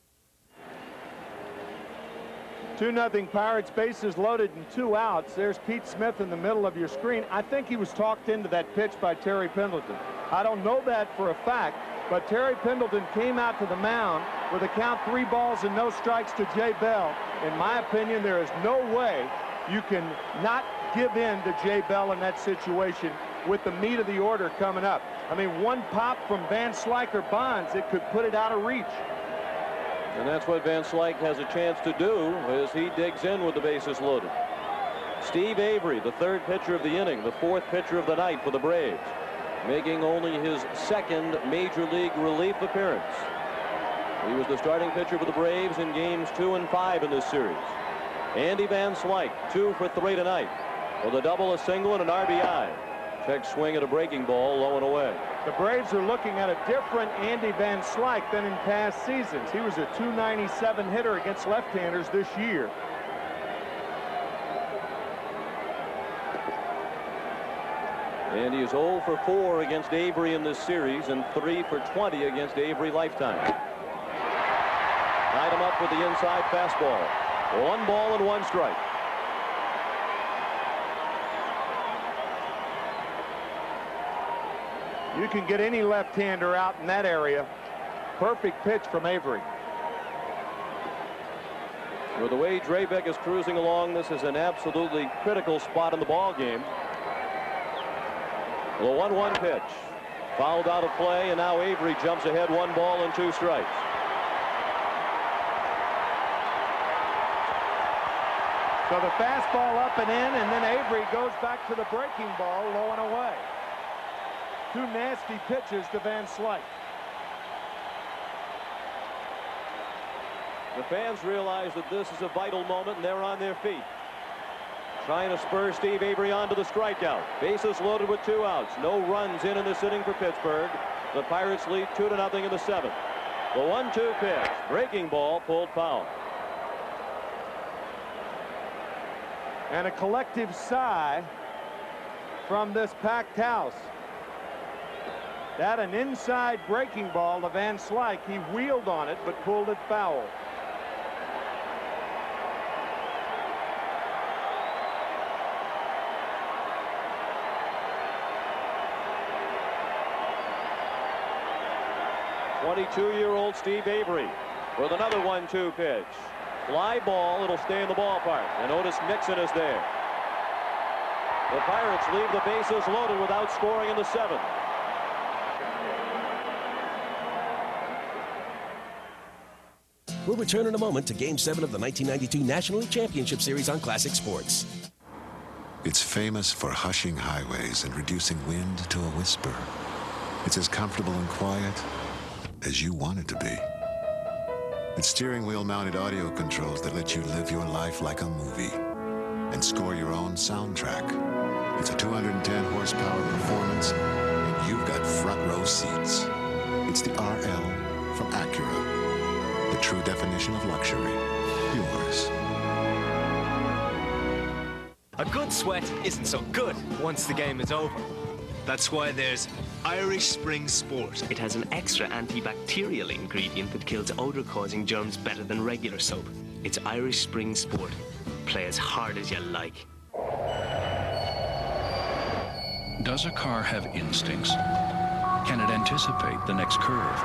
2-0 Pirates, bases loaded and 2 outs. There's Pete Smith in the middle of your screen. I think he was talked into that pitch by Terry Pendleton. I don't know that for a fact, but Terry Pendleton came out to the mound with a count 3 balls and no strikes to Jay Bell. In my opinion, there is no way you can not give in to Jay Bell in that situation. with the meat of the order coming up. I mean, one pop from Van Slyke or Bonds, it could put it out of reach. And that's what Van Slyke has a chance to do as he digs in with the bases loaded. Steve Avery, the third pitcher of the inning, the fourth pitcher of the night for the Braves, making only his second major league relief appearance. He was the starting pitcher for the Braves in games 2 and 5 in this series. Andy Van Slyke, 2 for 3 tonight, with a double, a single, and an RBI. Check swing at a breaking ball, low and away. The Braves are looking at a different Andy Van Slyke than in past seasons. He was a .297 hitter against left-handers this year. And he is 0 for 4 against Avery in this series and 3 for 20 against Avery lifetime. Tied him up with the inside fastball. 1 ball and 1 strike. You can get any left-hander out in that area. Perfect pitch from Avery. With the way Drabek is cruising along, this is an absolutely critical spot in the ball game. The 1-1 pitch. Fouled out of play, and now Avery jumps ahead, 1 ball and 2 strikes. So the fastball up and in, and then Avery goes back to the breaking ball, low and away. 2 nasty pitches to Van Slyke. The fans realize that this is a vital moment, and they're on their feet. Trying to spur Steve Avery onto the strikeout. Bases loaded with 2 outs. No runs in this inning for Pittsburgh. The Pirates lead 2-0 in the 7th. The 1-2 pitch. Breaking ball pulled foul. And a collective sigh from this packed house. That an inside breaking ball to Van Slyke. He wheeled on it but pulled it foul. .22-year-old Steve Avery with another 1-2 pitch. Fly ball, it'll stay in the ballpark, and Otis Nixon is there. The Pirates leave the bases loaded without scoring in the 7th. We'll return in a moment to Game 7 of the 1992 National League Championship Series on Classic Sports. It's famous for hushing highways and reducing wind to a whisper. It's as comfortable and quiet as you want it to be. It's steering wheel mounted audio controls that let you live your life like a movie and score your own soundtrack. It's a 210 horsepower performance, and you've got front row seats. It's the RL from Acura, the true definition of luxury. Yours. A good sweat isn't so good once the game is over. That's why there's Irish Spring Sport. It has an extra antibacterial ingredient that kills odor-causing germs better than regular soap. It's Irish Spring Sport. Play as hard as you like. Does a car have instincts? Can it anticipate the next curve?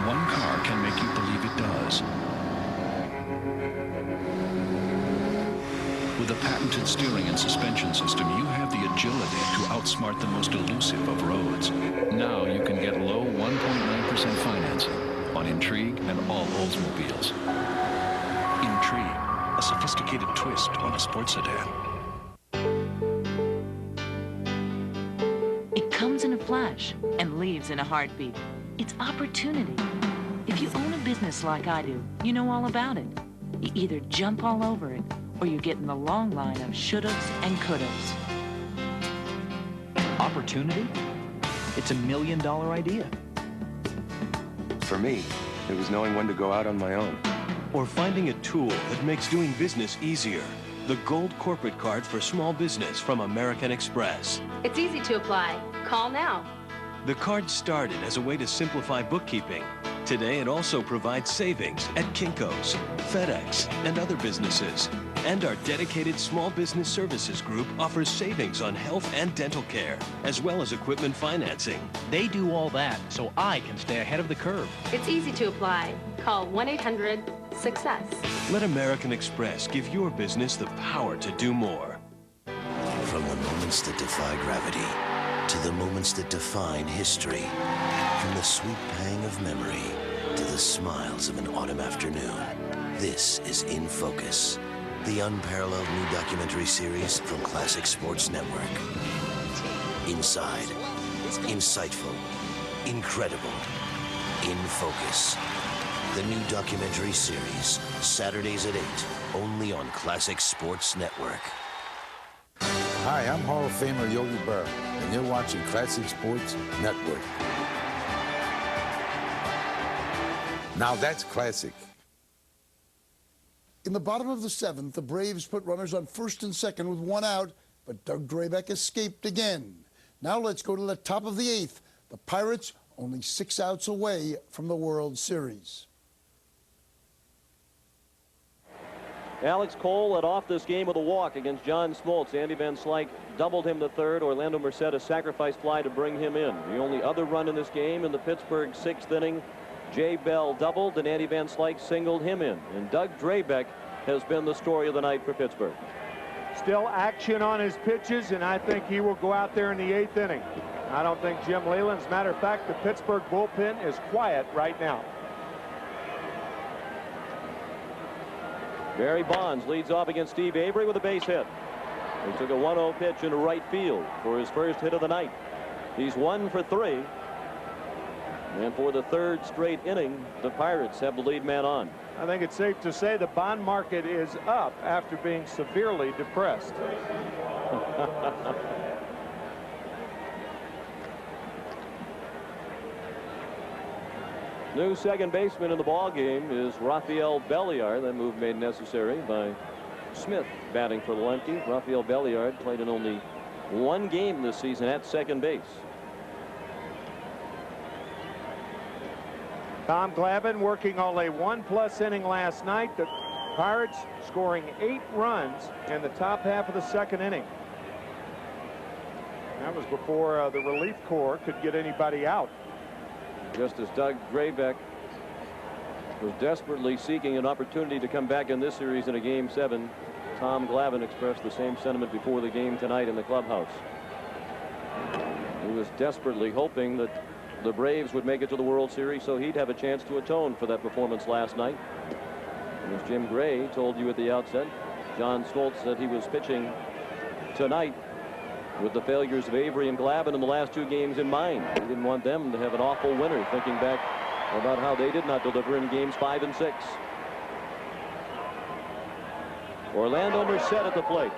One car can make you believe it does. With a patented steering and suspension system, you have the agility to outsmart the most elusive of roads. Now you can get low 1.9% financing on Intrigue and all Oldsmobiles. Intrigue, a sophisticated twist on a sports sedan. It comes in a flash and leaves in a heartbeat. It's opportunity. If you own a business like I do, you know all about it. You either jump all over it, or you get in the long line of shouldas and couldas. Opportunity? It's $1 million idea. For me, it was knowing when to go out on my own. Or finding a tool that makes doing business easier. The Gold Corporate Card for Small Business from American Express. It's easy to apply. Call now. The card started as a way to simplify bookkeeping. Today, it also provides savings at Kinko's, FedEx, and other businesses. And our dedicated Small Business Services Group offers savings on health and dental care, as well as equipment financing. They do all that so I can stay ahead of the curve. It's easy to apply. Call 1-800-SUCCESS. Let American Express give your business the power to do more. From the moments that defy gravity to the moments that define history, from the sweet pang of memory to the smiles of an autumn afternoon. This is In Focus, the unparalleled new documentary series from Classic Sports Network. Inside, insightful, incredible, In Focus. The new documentary series, Saturdays at 8, only on Classic Sports Network. Hi, I'm Hall of Famer Yogi Berra, and you're watching Classic Sports Network. Now that's classic. In the bottom of the 7th, the Braves put runners on first and second with 1 out, but Doug Drabek escaped again. Now let's go to the top of the 8th. The Pirates only 6 outs away from the World Series. Alex Cole led off this game with a walk against John Smoltz. Andy Van Slyke doubled him to third. Orlando Merced a sacrifice fly to bring him in. The only other run in this game in the Pittsburgh 6th inning. Jay Bell doubled and Andy Van Slyke singled him in. And Doug Drabek has been the story of the night for Pittsburgh. Still action on his pitches, and I think he will go out there in the 8th inning. I don't think Jim Leyland. As a matter of fact, the Pittsburgh bullpen is quiet right now. Barry Bonds leads off against Steve Avery with a base hit. He took a 1-0 pitch into right field for his first hit of the night. He's 1 for 3. And for the 3rd straight inning, the Pirates have the lead man on. I think it's safe to say the bond market is up after being severely depressed. New second baseman in the ball game is Rafael Belliard. That move made necessary by Smith batting for the lefty. Rafael Belliard played in only 1 game this season at second base. Tom Glavine working on a 1+ inning last night. The Pirates scoring 8 runs in the top half of the 2nd inning. That was before the relief corps could get anybody out. Just as Doug Drabek was desperately seeking an opportunity to come back in this series in a Game 7, Tom Glavine expressed the same sentiment before the game tonight in the clubhouse. He was desperately hoping that the Braves would make it to the World Series so he'd have a chance to atone for that performance last night. And as Jim Gray told you at the outset, John Smoltz said he was pitching tonight with the failures of Avery and Glavine in the last 2 games in mind. He didn't want them to have an awful winter, thinking back about how they did not deliver in games 5 and 6. Orlando Merced at the plate.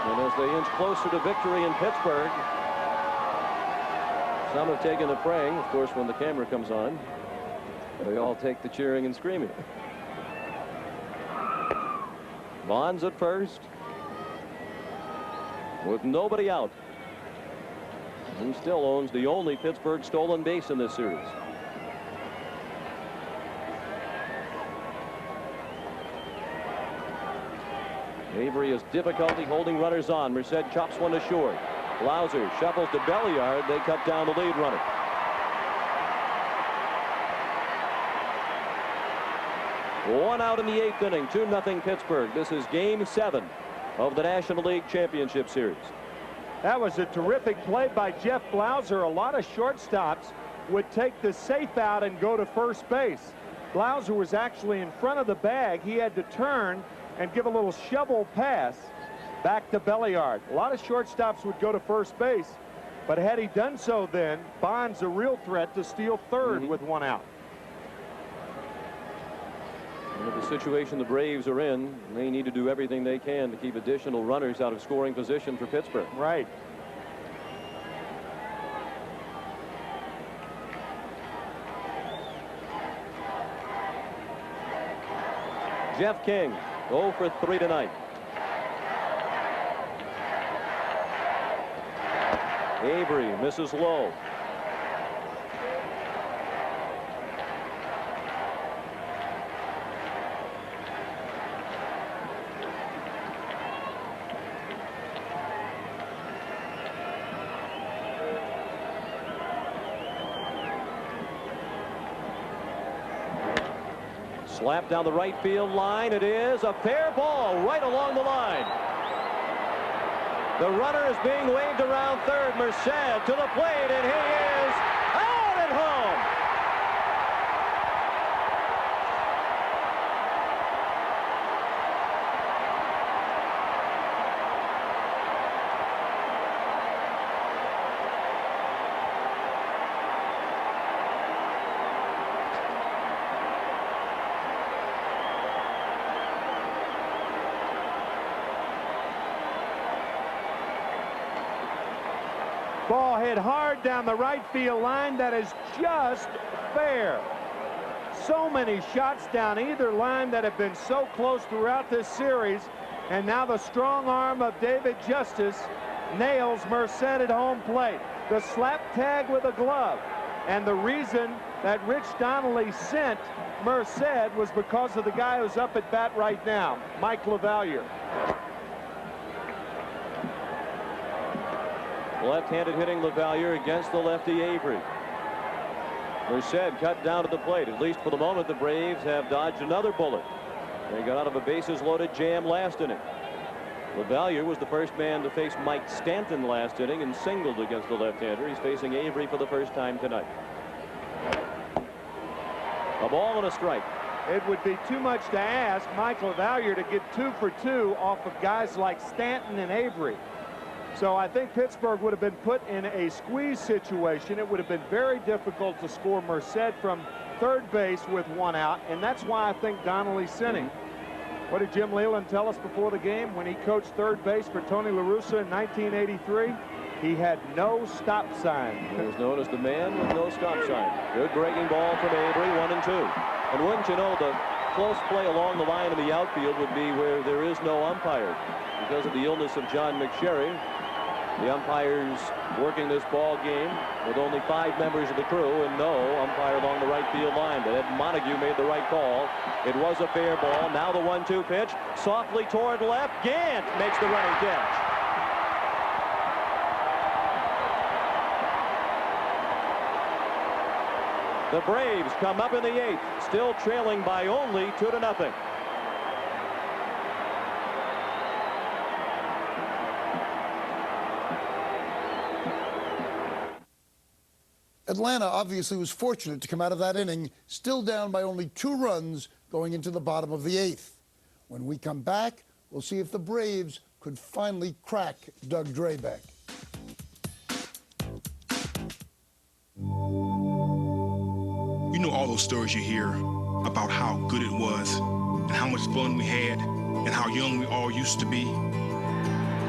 And as they inch closer to victory in Pittsburgh, some have taken to praying. Of course, when the camera comes on, they all take to cheering and screaming. Bonds at first, with nobody out. He still owns the only Pittsburgh stolen base in this series. Avery has difficulty holding runners on. Merced chops one to short. Blauser shuffles to Belliard. They cut down the lead runner. One out in the 8th inning. 2-0 Pittsburgh. This is Game 7 of the National League Championship Series. That was a terrific play by Jeff Blauser. A lot of shortstops would take the safe out and go to first base. Blauser was actually in front of the bag. He had to turn and give a little shovel pass back to Belliard. A lot of shortstops would go to first base, but had he done so, then Bonds a real threat to steal third with 1 out. And with the situation the Braves are in, they need to do everything they can to keep additional runners out of scoring position for Pittsburgh. Right. Jeff King, 0 for 3 tonight. Avery misses low. Slap down the right field line. It is a fair ball right along the line. The runner is being waved around third. Merced to the plate, and he is out and home. Ball hit hard down the right field line. That is just fair. So many shots down either line that have been so close throughout this series. And now the strong arm of David Justice nails Merced at home plate. The slap tag with a glove. And the reason that Rich Donnelly sent Merced was because of the guy who's up at bat right now, Mike LaValliere. Left-handed hitting LaValliere against the lefty Avery. Merced cut down to the plate. At least for the moment, the Braves have dodged another bullet. They got out of a bases-loaded jam last inning. LaValliere was the first man to face Mike Stanton last inning and singled against the left-hander. He's facing Avery for the first time tonight. A ball and a strike. It would be too much to ask Mike LaValliere to get 2 for 2 off of guys like Stanton and Avery. So I think Pittsburgh would have been put in a squeeze situation. It would have been very difficult to score Merced from third base with 1 out, and that's why I think Donnelly sent him. What did Jim Leyland tell us before the game when he coached third base for Tony La Russa in 1983? He had no stop sign. He was known as the man with no stop sign. Good breaking ball from Avery, 1 and 2. And wouldn't you know, the close play along the line in the outfield would be where there is no umpire. Because of the illness of John McSherry, the umpires working this ball game with only 5 members of the crew and no umpire along the right field line. But Ed Montague made the right call. It was a fair ball. Now the 1-2 pitch. Softly toward left. Gant makes the running catch. The Braves come up in the 8th, still trailing by only 2-0. Atlanta obviously was fortunate to come out of that inning still down by only 2 runs going into the bottom of the 8th. When we come back, we'll see if the Braves could finally crack Doug Drabek. You know all those stories you hear about how good it was and how much fun we had and how young we all used to be,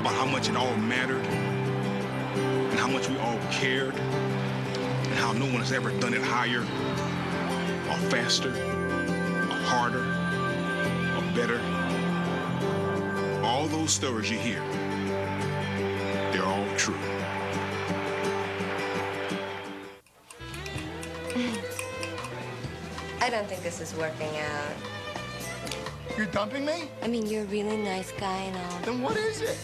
about how much it all mattered and how much we all cared and how no one has ever done it higher or faster or harder or better. All those stories you hear, they're all true. I don't think this is working out. You're dumping me? I mean, you're a really nice guy and all. Then what is it?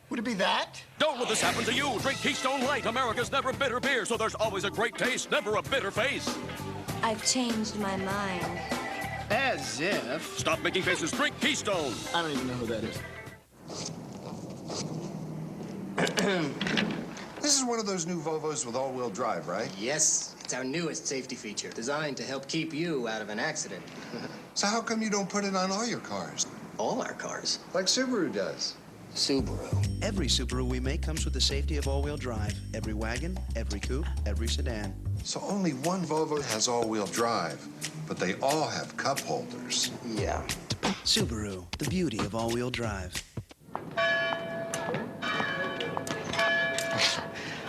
Would it be that? Don't let this happen to you. Drink Keystone Light, America's never bitter beer, so there's always a great taste, never a bitter face. I've changed my mind. As if. Stop making faces. Drink Keystone. I don't even know who that is. This is one of those new Volvos with all-wheel drive, right? Yes, it's our newest safety feature, designed to help keep you out of an accident. So how come you don't put it on all your cars? All our cars. Like Subaru does. Subaru. Every Subaru we make comes with the safety of all-wheel drive. Every wagon, every coupe, every sedan. So only one Volvo has all-wheel drive, but they all have cup holders. Yeah. Subaru, the beauty of all-wheel drive.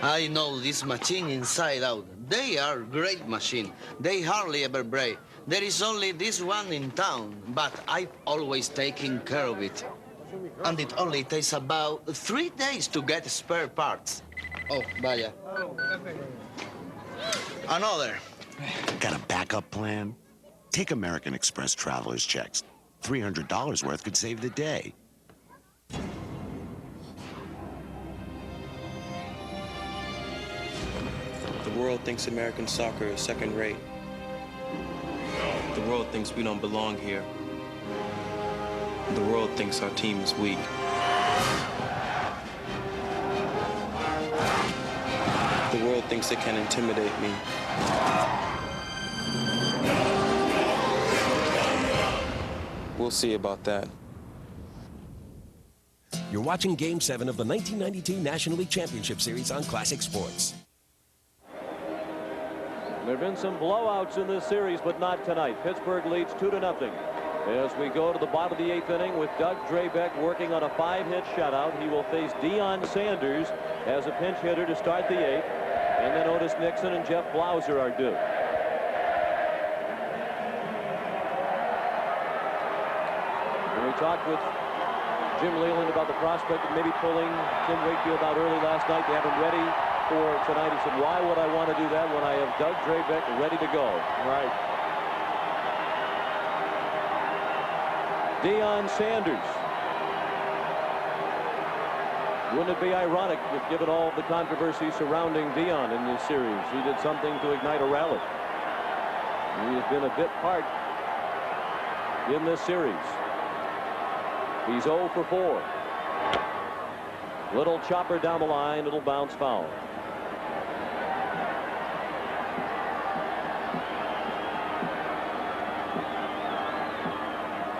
I know this machine inside out. They are great machine. They hardly ever break. There is only this one in town, but I've always taken care of it. And it only takes about 3 days to get spare parts. Oh, vaya. Another. Got a backup plan? Take American Express traveler's checks. $300 worth could save the day. The world thinks American soccer is second rate. The world thinks we don't belong here. The world thinks our team is weak. The world thinks it can intimidate me. We'll see about that. You're watching Game 7 of the 1992 National League Championship Series on Classic Sports. There have been some blowouts in this series, but not tonight. Pittsburgh leads 2-0. As we go to the bottom of the 8th inning with Doug Drabek working on a 5-hit shutout. He will face Deion Sanders as a pinch hitter to start the 8th. And then Otis Nixon and Jeff Blauser are due. And we talked with Jim Leyland about the prospect of maybe pulling Tim Wakefield out early last night to have him ready for tonight. He said, why would I want to do that when I have Doug Drabek ready to go? Right. Deion Sanders. Wouldn't it be ironic if, given all the controversy surrounding Deion in this series, he did something to ignite a rally? He has been a bit part in this series. He's 0 for 4. Little chopper down the line. It'll bounce foul.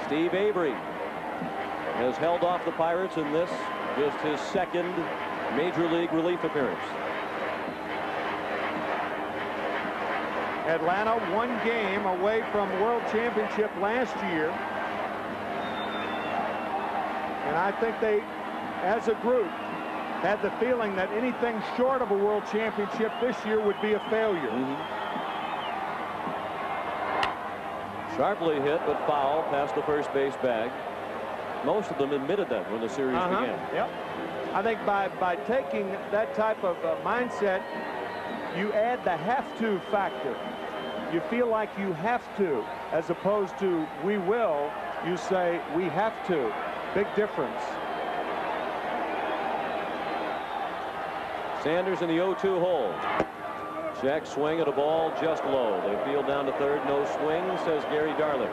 Steve Avery has held off the Pirates in this, just his second major league relief appearance. Atlanta 1 game away from World Championship last year. And I think they, as a group, had the feeling that anything short of a World Championship this year would be a failure. Sharply hit, but foul past the first base bag. Most of them admitted that when the series began. Yep. I think by taking that type of mindset, you add the have to factor. You feel like you have to, as opposed to we will. You say we have to. Big difference. Sanders in the 0-2 hole. Check swing at a ball just low. They field down to third. No swing, says Gary Darling.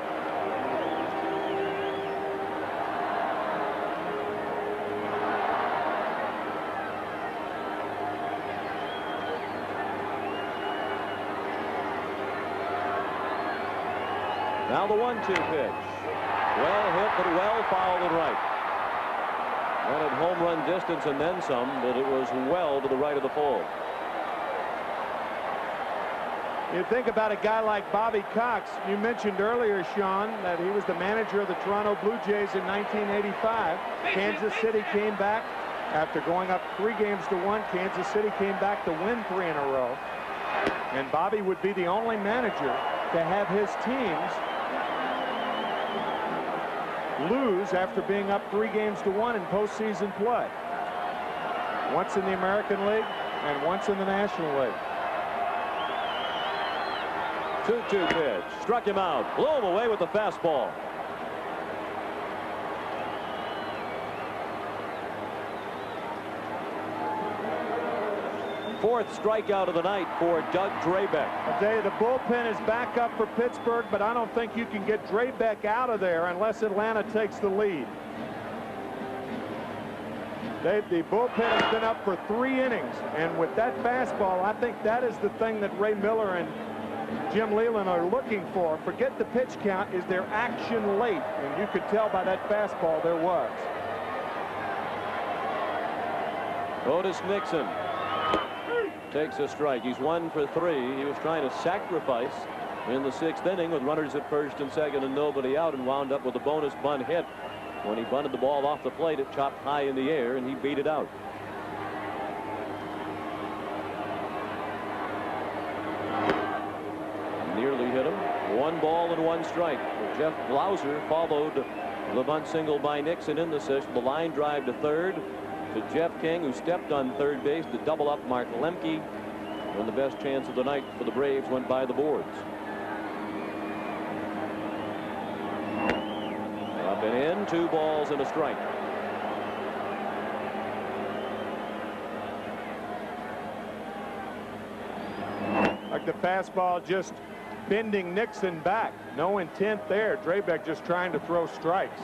Now the 1-2 pitch. Well hit, but well fouled and right. Ran at home run distance and then some, but it was well to the right of the pole. You think about a guy like Bobby Cox. You mentioned earlier, Sean, that he was the manager of the Toronto Blue Jays in 1985. Kansas City came back after going up 3-1. Kansas City came back to win 3 in a row. And Bobby would be the only manager to have his teams lose after being up 3-1 in postseason play. Once in the American League and once in the National League. 2-2 pitch. Struck him out. Blew him away with the fastball. Fourth strikeout of the night for Doug Drabek. I tell you, the bullpen is back up for Pittsburgh, but I don't think you can get Drabek out of there unless Atlanta takes the lead. The bullpen has been up for 3 innings, and with that fastball, I think that is the thing that Ray Miller and Jim Leyland are looking for. Forget the pitch count. Is there action late? And you could tell by that fastball there was. Otis Nixon takes a strike. He's 1 for 3. He was trying to sacrifice in the 6th inning with runners at first and second and nobody out, and wound up with a bonus bunt hit. When he bunted the ball off the plate, it chopped high in the air and he beat it out. Nearly hit him. 1 ball and 1 strike. Jeff Blauser followed the bunt single by Nixon in the 6th. The line drive to third to Jeff King, who stepped on third base to double up Mark Lemke when the best chance of the night for the Braves went by the boards. Up and in. 2 balls and a strike. Like the fastball just bending Nixon back. No intent there. Drabek just trying to throw strikes.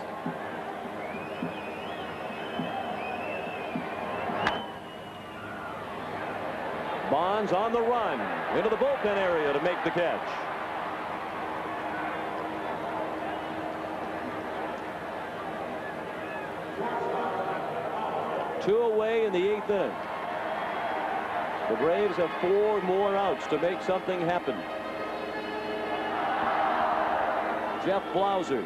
Bonds on the run into the bullpen area to make the catch. Two away in the 8th inning. The Braves have 4 more outs to make something happen. Jeff Blauser.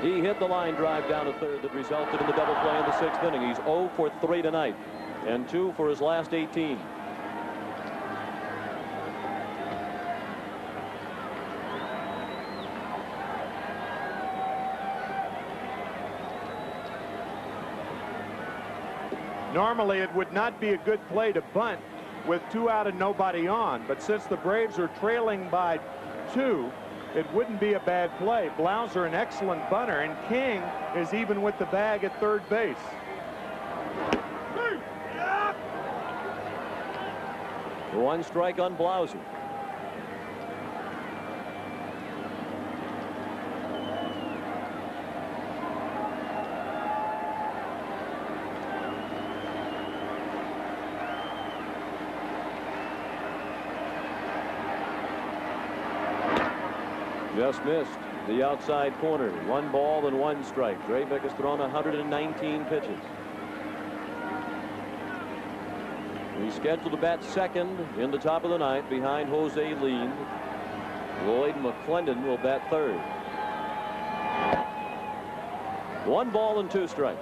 He hit the line drive down to third that resulted in the double play in the 6th inning. He's 0 for 3 tonight and 2 for his last 18. Normally, it would not be a good play to bunt with 2 out and nobody on. But since the Braves are trailing by 2, it wouldn't be a bad play. Blauser, an excellent bunter, and King is even with the bag at third base. One strike on Blauser. Just missed the outside corner. 1 ball and 1 strike. Drabek has thrown 119 pitches. He's scheduled to bat second in the top of the 9th behind Jose Lean. Lloyd McClendon will bat third. 1 ball and 2 strikes.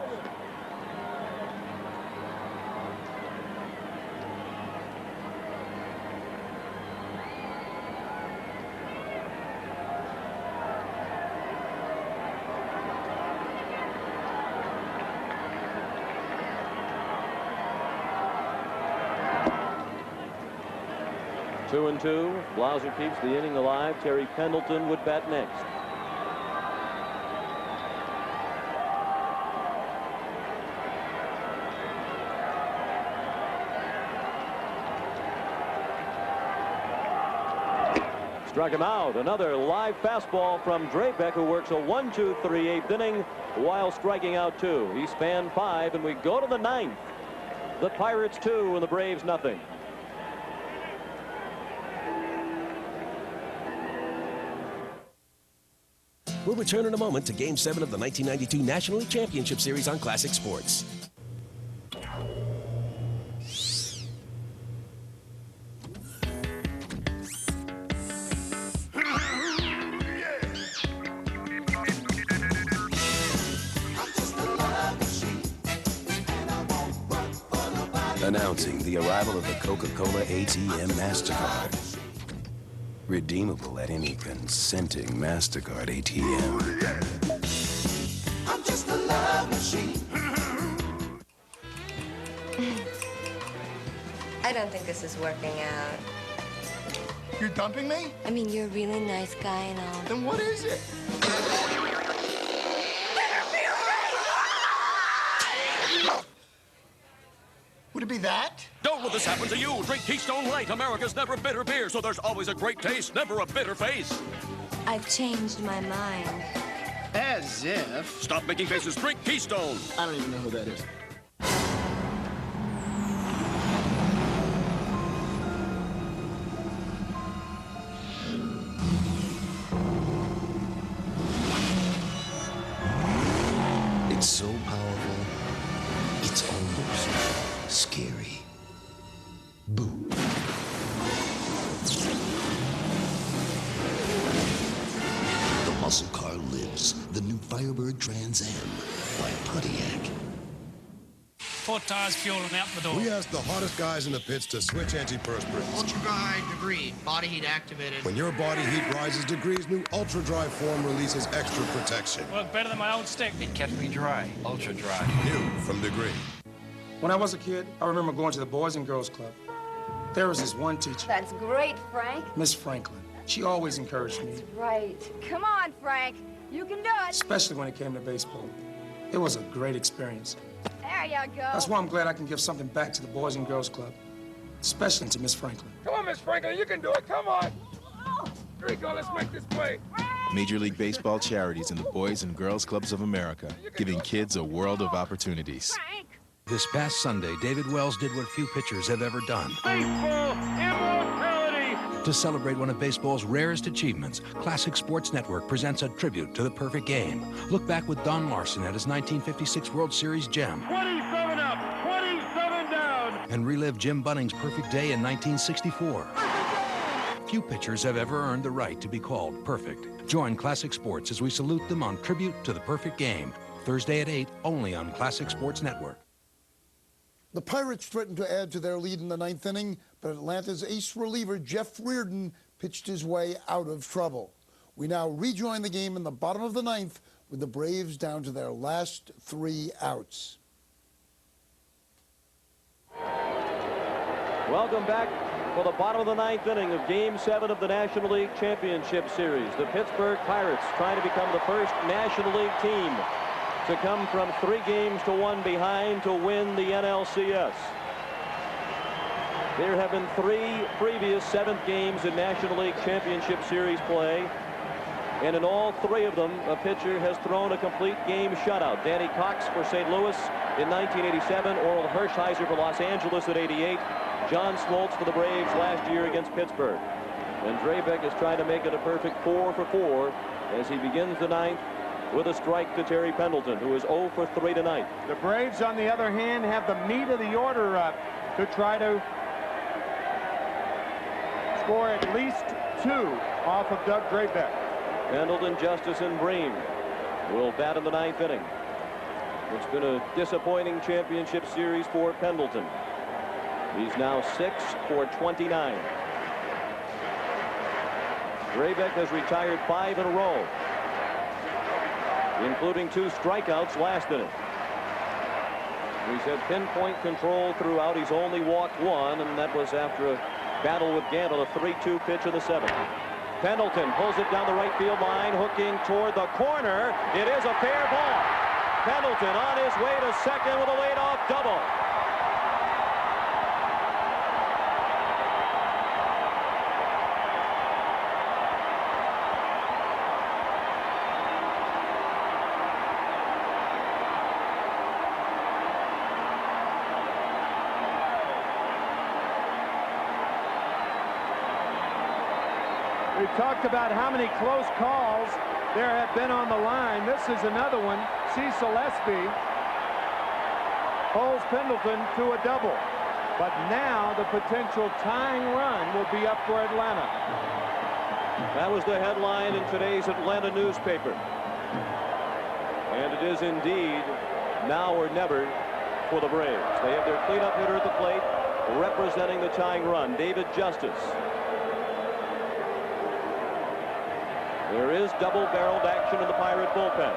Two and 2. Blauser keeps the inning alive. Terry Pendleton would bat next. Struck him out. Another live fastball from Drabek, who works a 1-2-3 8th inning while striking out 2. He spanned 5, and we go to the 9th. The Pirates 2 and the Braves nothing. We'll return in a moment to Game 7 of the 1992 National League Championship Series on Classic Sports. Announcing the arrival of the Coca-Cola ATM MasterCard. Redeemable at any consenting MasterCard ATM. I'm just a love machine. I don't think this is working out. You're dumping me? I mean, you're a really nice guy and all. Then what is it? Would it be that? Don't let this happen to you. Drink Keystone Light, America's never bitter beer, so there's always a great taste, never a bitter face. I've changed my mind. As if. Stop making faces. Drink Keystone. I don't even know who that is. It's so powerful, it's almost scary. Boom. The muscle car lives. The new Firebird Trans Am by Pontiac. 4 tires, fuel, and out the door. We asked the hottest guys in the pits to switch antiperspirants. Ultra dry degree, body heat activated. When your body heat rises degrees, new Ultra Dry form releases extra protection. Worked better than my old stick. It kept me dry. Ultra dry. New from Degree. When I was a kid, I remember going to the Boys and Girls Club. There was this one teacher, That's great, Frank. Miss Franklin. She always encouraged me, Right. Come on, Frank. You can do it. especially when it came to baseball. It was a great experience. There you go. That's why I'm glad I can give something back to the Boys and Girls Club, especially to Miss Franklin. Come on, Miss Franklin, you can do it. Come on. Rico, let's make this play. Major League Baseball charities and the Boys and Girls Clubs of America, giving kids a world of opportunities. This past Sunday, David Wells did what few pitchers have ever done. Baseball immortality! To celebrate one of baseball's rarest achievements, Classic Sports Network presents a tribute to the perfect game. Look back with Don Larson at his 1956 World Series gem. 27 up, 27 down! And relive Jim Bunning's perfect day in 1964. Few pitchers have ever earned the right to be called perfect. Join Classic Sports as we salute them on Tribute to the Perfect Game. Thursday at 8, only on Classic Sports Network. The Pirates threatened to add to their lead in the ninth inning, but Atlanta's ace reliever Jeff Reardon pitched his way out of trouble. We now rejoin the game in the bottom of the ninth with the Braves down to their last 3 outs. Welcome back for the bottom of the ninth inning of Game 7 of the National League Championship Series. The Pittsburgh Pirates trying to become the first National League team to come from 3 games to 1 behind to win the NLCS. There have been 3 previous 7th games in National League Championship Series play, and in all 3 of them, a pitcher has thrown a complete game shutout. Danny Cox for St. Louis in 1987, Orel Hershiser for Los Angeles at 88, John Smoltz for the Braves last year against Pittsburgh. And Drabek is trying to make it a perfect 4 for 4 as he begins the ninth with a strike to Terry Pendleton, who is 0 for 3 tonight. The Braves, on the other hand, have the meat of the order up to try to score at least 2 off of Doug Drabek. Pendleton, Justice, and Bream will bat in the ninth inning. It's been a disappointing championship series for Pendleton. He's now 6 for 29. Drabek has retired 5 in a row, including 2 strikeouts last inning. He's had pinpoint control throughout. He's only walked 1, and that was after a battle with Gamble, a 3-2 pitch in the 7th. Pendleton pulls it down the right field line, hooking toward the corner. It is a fair ball. Pendleton on his way to second with a leadoff double. We've talked about how many close calls there have been on the line. This is another one. Cecil Espy holds Pendleton to a double. But now the potential tying run will be up for Atlanta. That was the headline in today's Atlanta newspaper. And it is indeed now or never for the Braves. They have their cleanup hitter at the plate representing the tying run, David Justice. There is double-barreled action in the Pirate bullpen.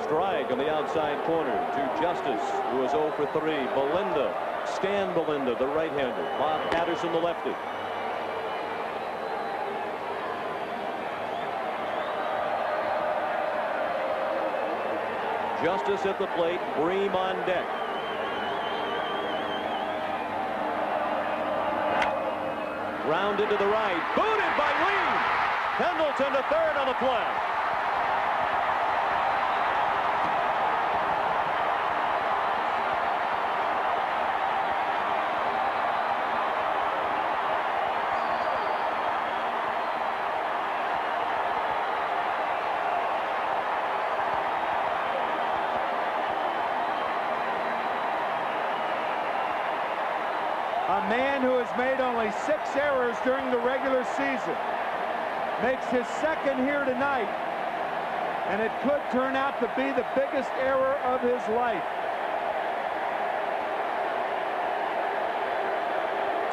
Strike on the outside corner to Justice, who is 0 for 3. Belinda, Stan Belinda, the right-hander. Bob Patterson, the lefty. Justice at the plate, Bream on deck. Rounded to the right, booted by Lee. Pendleton to third on the play. A man who has made only 6 errors during the regular season makes his second here tonight, and it could turn out to be the biggest error of his life.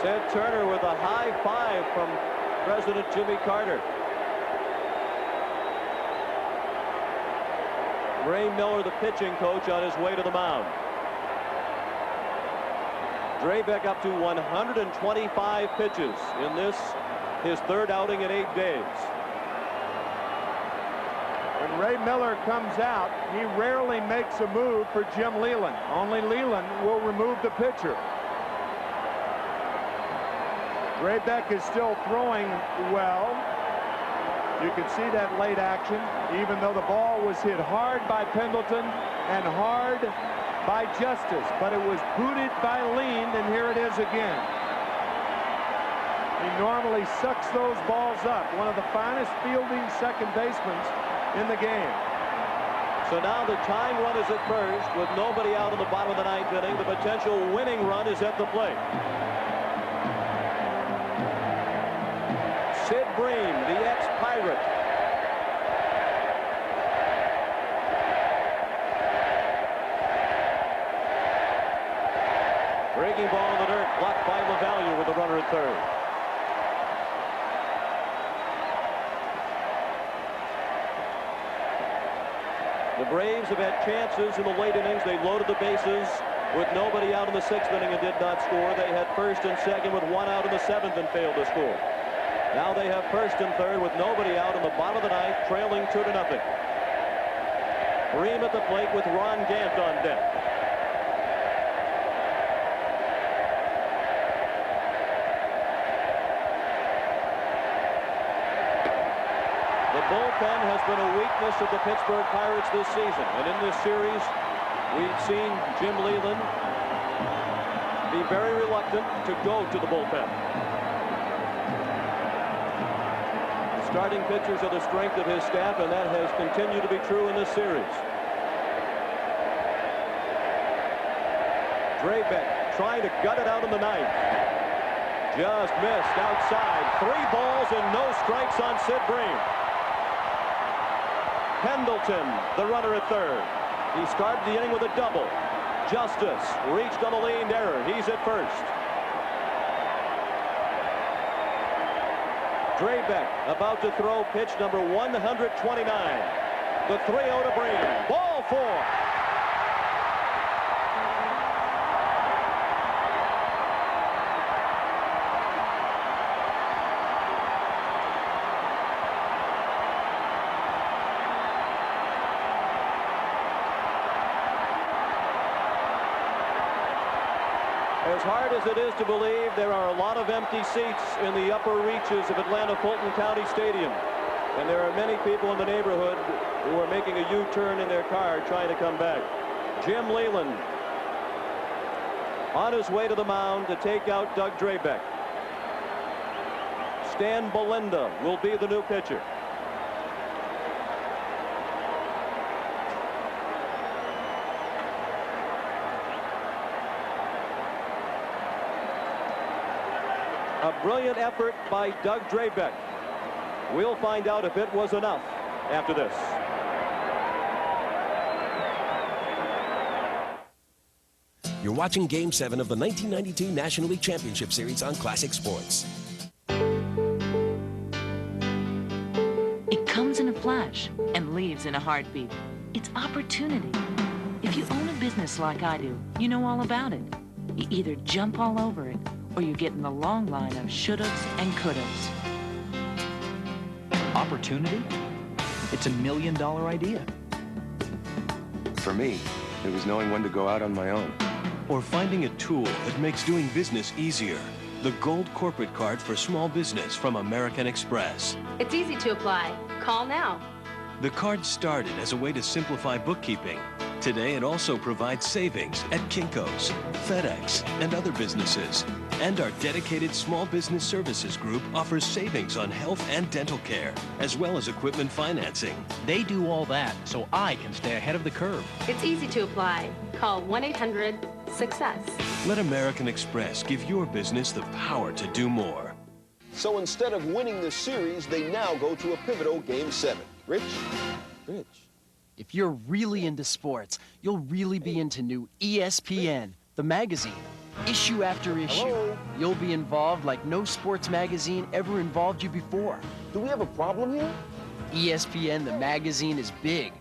Ted Turner with a high five from President Jimmy Carter. Ray Miller, the pitching coach, on his way to the mound. Drabek up to 125 pitches in this, his 3rd outing in 8 days. When Ray Miller comes out, he rarely makes a move for Jim Leland. Only Leland will remove the pitcher. Draybeck is still throwing well. You can see that late action, even though the ball was hit hard by Pendleton and hard by Justice, but it was booted by Lean, and here it is again. He normally sucks those balls up. One of the finest fielding second basemen in the game. So now the tying run is at first with nobody out in the bottom of the ninth inning. The potential winning run is at the plate. Sid Bream, the ex-Pirate. Breaking ball in the dirt, blocked by LaValliere with the runner at third. The Braves have had chances in the late innings. They loaded the bases with nobody out in the sixth inning and did not score. They had first and second with one out in the seventh and failed to score. Now they have first and third with nobody out in the bottom of the ninth, trailing 2-0. Bream at the plate with Ron Gant on deck. The bullpen has been a weakness of the Pittsburgh Pirates this season, and in this series we've seen Jim Leyland be very reluctant to go to the bullpen. Starting pitchers are the strength of his staff, and that has continued to be true in this series. Draybeck trying to gut it out in the ninth. Just missed outside. 3 balls and no strikes on Sid Bream. Pendleton, the runner at third. He started the inning with a double. Justice reached on a leaned error. He's at first. Draybeck about to throw pitch number 129. The 3-0 to Bream. Ball 4. As hard as it is to believe, there are a lot of empty seats in the upper reaches of Atlanta Fulton County Stadium. And there are many people in the neighborhood who are making a U-turn in their car trying to come back. Jim Leyland on his way to the mound to take out Doug Draybeck. Stan Belinda will be the new pitcher. A brilliant effort by Doug Draybeck. We'll find out if it was enough after this. You're watching Game 7 of the 1992 National League Championship Series on Classic Sports. It comes in a flash and leaves in a heartbeat. It's opportunity. If you own a business like I do, you know all about it. You either jump all over it, or you get in the long line of shouldas and couldas. Opportunity? It's $1 million idea. For me, it was knowing when to go out on my own. Or finding a tool that makes doing business easier. The Gold Corporate Card for Small Business from American Express. It's easy to apply. Call now. The card started as a way to simplify bookkeeping. Today, it also provides savings at Kinko's, FedEx, and other businesses. And our dedicated Small Business Services Group offers savings on health and dental care, as well as equipment financing. They do all that so I can stay ahead of the curve. It's easy to apply. Call 1-800-SUCCESS. Let American Express give your business the power to do more. So instead of winning the series, they now go to a pivotal Game 7. Rich? If you're really into sports, you'll really be into new ESPN, the magazine. Issue after issue. Hello? You'll be involved like no sports magazine ever involved you before. Do we have a problem here? ESPN, the magazine, is big.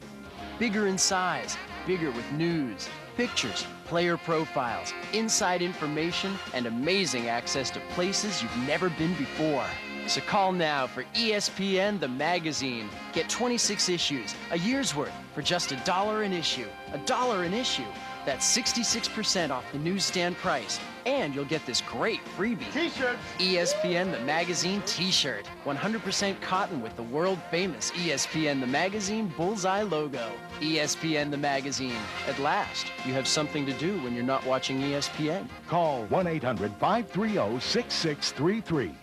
Bigger in size, bigger with news, pictures, player profiles, inside information, and amazing access to places you've never been before. So call now for ESPN, the magazine. Get 26 issues, a year's worth, for just $1 an issue. $1 an issue. That's 66% off the newsstand price. And you'll get this great freebie. T-shirts. ESPN The Magazine T-shirt. 100% cotton with the world-famous ESPN The Magazine bullseye logo. ESPN The Magazine. At last, you have something to do when you're not watching ESPN. Call 1-800-530-6633.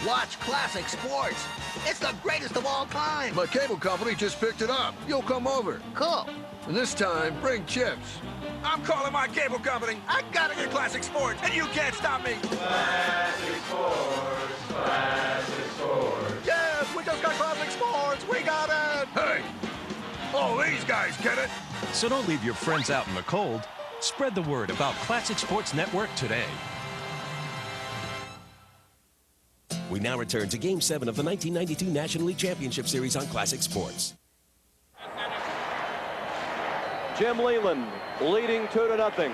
Watch classic sports. It's the greatest of all time. My cable company just picked it up. You'll come over. Cool. And this time, bring chips. I'm calling my cable company. I gotta get classic sports, and you can't stop me. Classic sports, classic sports. Yes, we just got classic sports. We got it. Hey, all these guys get it. So don't leave your friends out in the cold. Spread the word about Classic Sports Network today. We now return to Game 7 of the 1992 National League Championship Series on Classic Sports. Jim Leyland leading 2-0.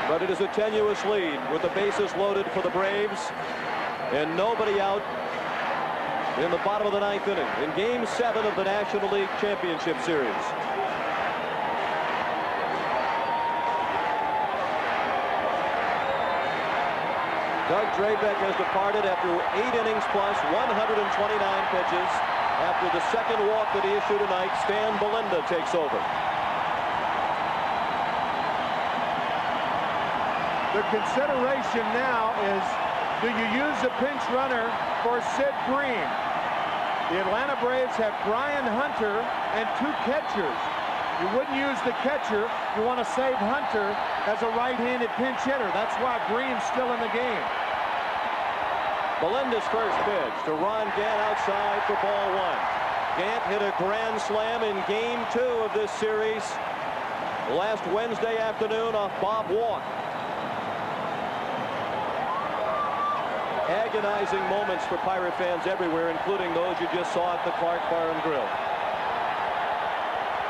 But it is a tenuous lead with the bases loaded for the Braves and nobody out in the bottom of the 9th inning in Game 7 of the National League Championship Series. Doug Drabek has departed after 8 innings plus 129 pitches. After the second walk that he issued tonight, Stan Belinda takes over. The consideration now is, do you use a pinch runner for Sid Green? The Atlanta Braves have Brian Hunter and 2 catchers. You wouldn't use the catcher. You want to save Hunter as a right-handed pinch hitter. That's why Green's still in the game. Belinda's first pitch to Ron Gant outside for ball 1. Gant hit a grand slam in Game 2 of this series last Wednesday afternoon off Bob Walk. Agonizing moments for Pirate fans everywhere, including those you just saw at the Clark Bar and Grill.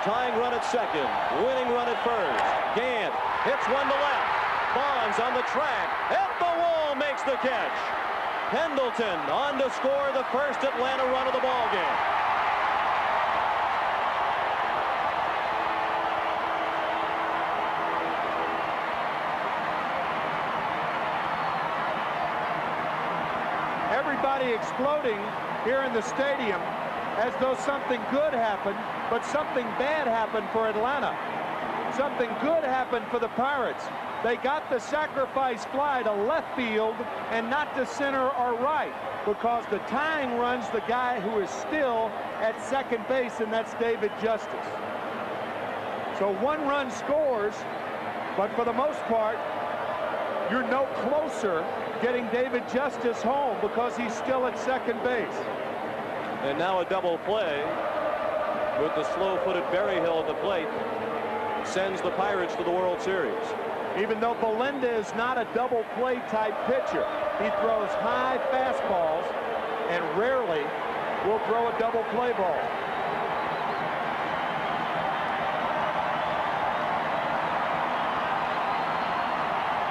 Tying run at second, winning run at first. Gant hits one to left. Bonds on the track, at the wall, makes the catch. Pendleton on to score the first Atlanta run of the ball game. Everybody exploding here in the stadium as though something good happened, but something bad happened for Atlanta. Something good happened for the Pirates. They got the sacrifice fly to left field and not to center or right, because the tying run's the guy who is still at second base, and that's David Justice. So 1 run scores, but for the most part, you're no closer getting David Justice home because he's still at second base. And now a double play with the slow-footed Berryhill at the plate sends the Pirates to the World Series. Even though Belinda is not a double play type pitcher, he throws high fastballs and rarely will throw a double play ball.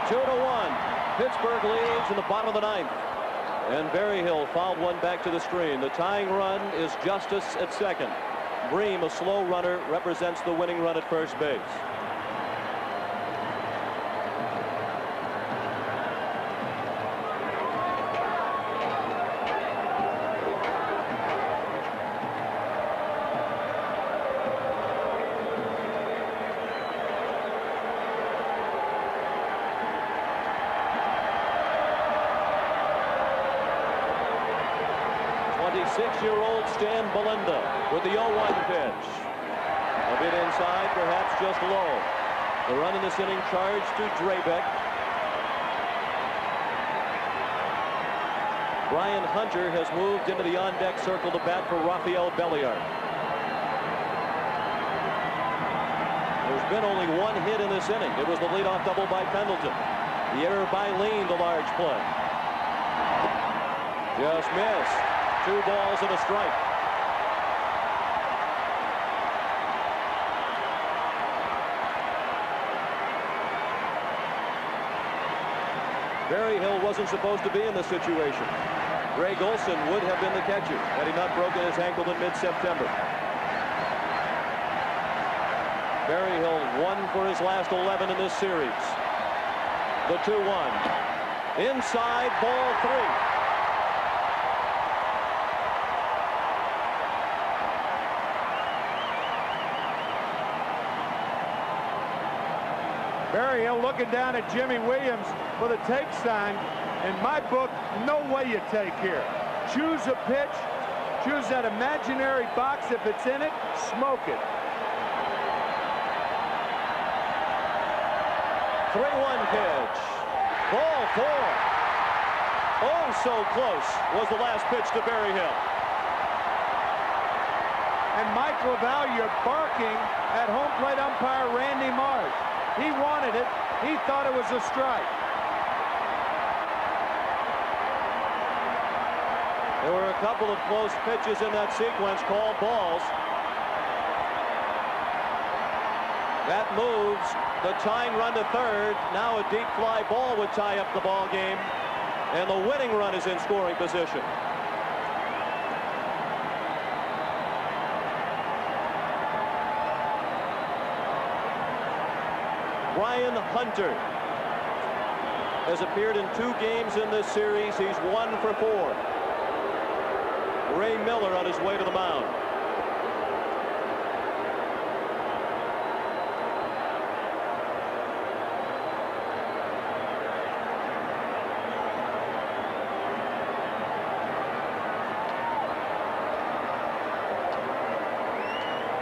Two to 1. Pittsburgh leads in the bottom of the 9th. And Berryhill fouled one back to the screen. The tying run is Justice at second. Bream, a slow runner, represents the winning run at first base. Six-year-old Stan Belinda with the 0-1 pitch. A bit inside, perhaps just low. The run in this inning charged to Drabek. Brian Hunter has moved into the on-deck circle to bat for Rafael Belliard. There's been only 1 hit in this inning. It was the leadoff double by Pendleton. The error by Lean, the large play. Just missed. 2 balls and a strike. Berryhill wasn't supposed to be in this situation. Greg Olson would have been the catcher had he not broken his ankle in mid-September. Berryhill 1 for his last 11 in this series. The 2-1. Inside, ball 3. Berryhill looking down at Jimmy Williams with a take sign. In my book, no way you take here. Choose a pitch, choose that imaginary box. If it's in it, smoke it. 3-1 pitch. Ball 4. Oh, so close was the last pitch to Berryhill. And Mike LaValliere barking at home plate umpire Randy Marsh. He wanted it. He thought it was a strike. There were a couple of close pitches in that sequence called balls. That moves the tying run to third. Now a deep fly ball would tie up the ball game. And the winning run is in scoring position. Brian Hunter has appeared in 2 games in this series. He's 1 for 4. Ray Miller on his way to the mound.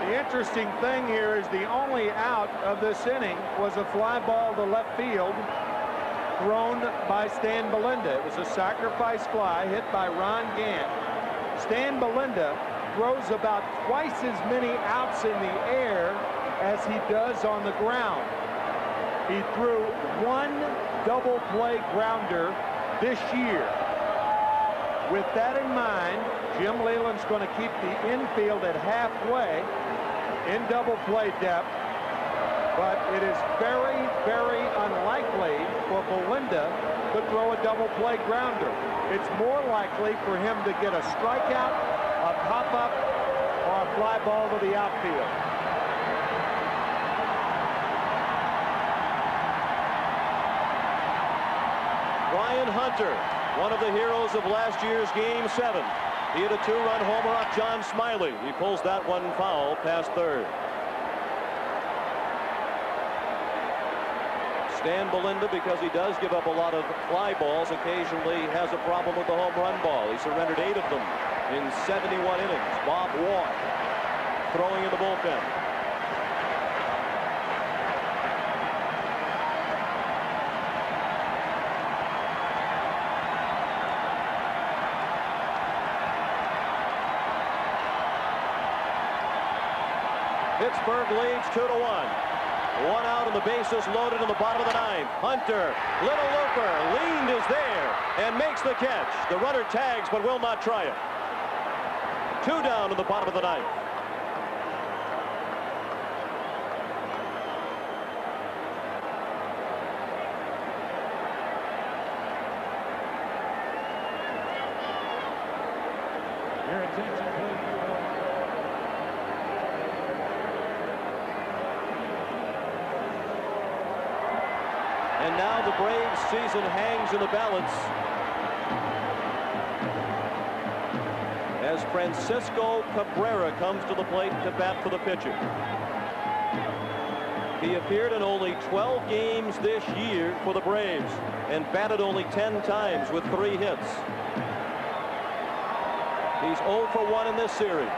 The interesting thing here is the only out of this inning was a fly ball to left field thrown by Stan Belinda. It was a sacrifice fly hit by Ron Gant. Stan Belinda throws about twice as many outs in the air as he does on the ground. He threw 1 double play grounder this year. With that in mind, Jim Leyland's going to keep the infield at halfway in double play depth, but it is very, very unlikely for Belinda to throw a double play grounder. It's more likely for him to get a strikeout, a pop-up, or a fly ball to the outfield. Brian Hunter, one of the heroes of last year's Game 7. He hit a 2-run homer off John Smiley. He pulls that one foul past third. Stan Belinda, because he does give up a lot of fly balls, occasionally has a problem with the home run ball. He surrendered 8 of them in 71 innings. Bob Waugh throwing in the bullpen. Pittsburgh leads 2-1. 1 out and the bases loaded in the bottom of the 9th. Hunter, little looper, leaned is there and makes the catch. The runner tags but will not try it. 2 down in the bottom of the 9th. Your attention, please. And now the Braves season hangs in the balance as Francisco Cabrera comes to the plate to bat for the pitcher. He appeared in only 12 games this year for the Braves and batted only 10 times with 3 hits. He's 0 for 1 in this series.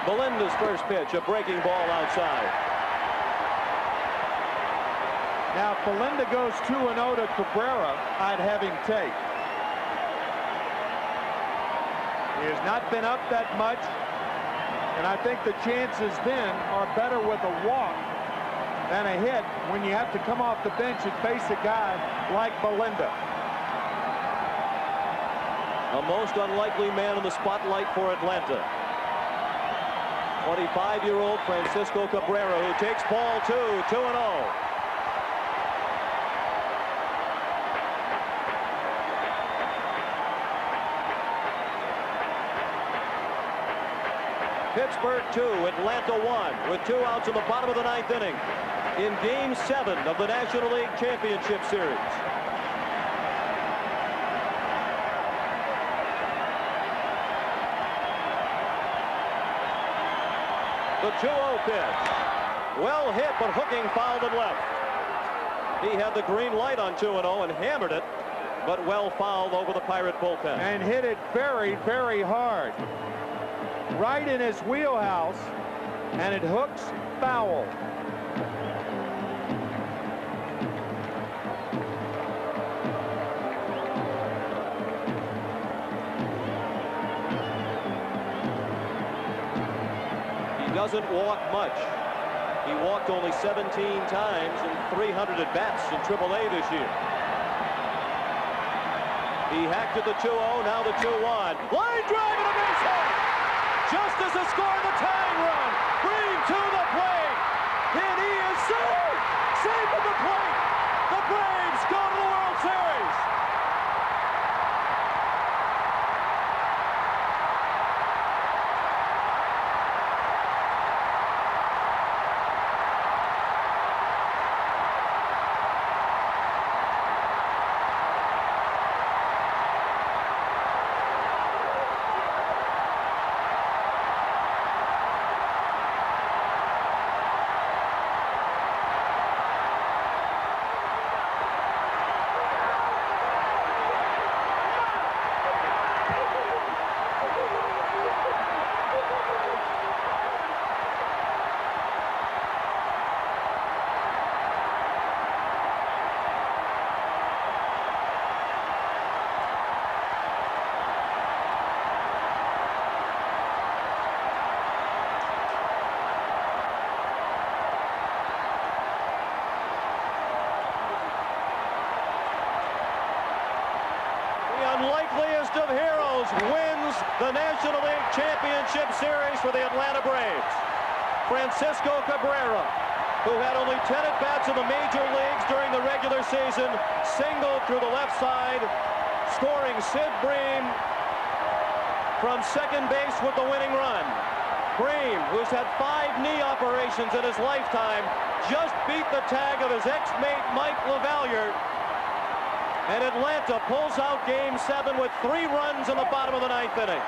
Belinda's first pitch, a breaking ball outside. Now, if Belinda goes 2-0 to Cabrera, I'd have him take. He has not been up that much, and I think the chances then are better with a walk than a hit when you have to come off the bench and face a guy like Belinda. A most unlikely man in the spotlight for Atlanta. 25-year-old Francisco Cabrera, who takes ball 2, 2-0. Pittsburgh 2, Atlanta 1, with 2 outs in the bottom of the 9th inning in Game 7 of the National League Championship Series. The 2-0 pitch. Well hit, but hooking fouled and left. He had the green light on 2-0 and hammered it, but well fouled over the Pirate bullpen. And hit it very, very hard. Right in his wheelhouse, and it hooks foul. He doesn't walk much. He walked only 17 times in 300 at-bats in AAA this year. He hacked at the 2-0, now the 2-1. Line drive and a base hit! Just as the score of the tying run. Green to the plate. And he is safe! Safe at the plate! The Braves go to the World Series! Unlikeliest of heroes wins the National League Championship Series for the Atlanta Braves. Francisco Cabrera, who had only 10 at-bats in the major leagues during the regular season, singled through the left side, scoring Sid Bream from second base with the winning run. Bream, who's had 5 knee operations in his lifetime, just beat the tag of his ex-mate Mike LaValliere. And Atlanta pulls out Game 7 with 3 runs in the bottom of the 9th inning.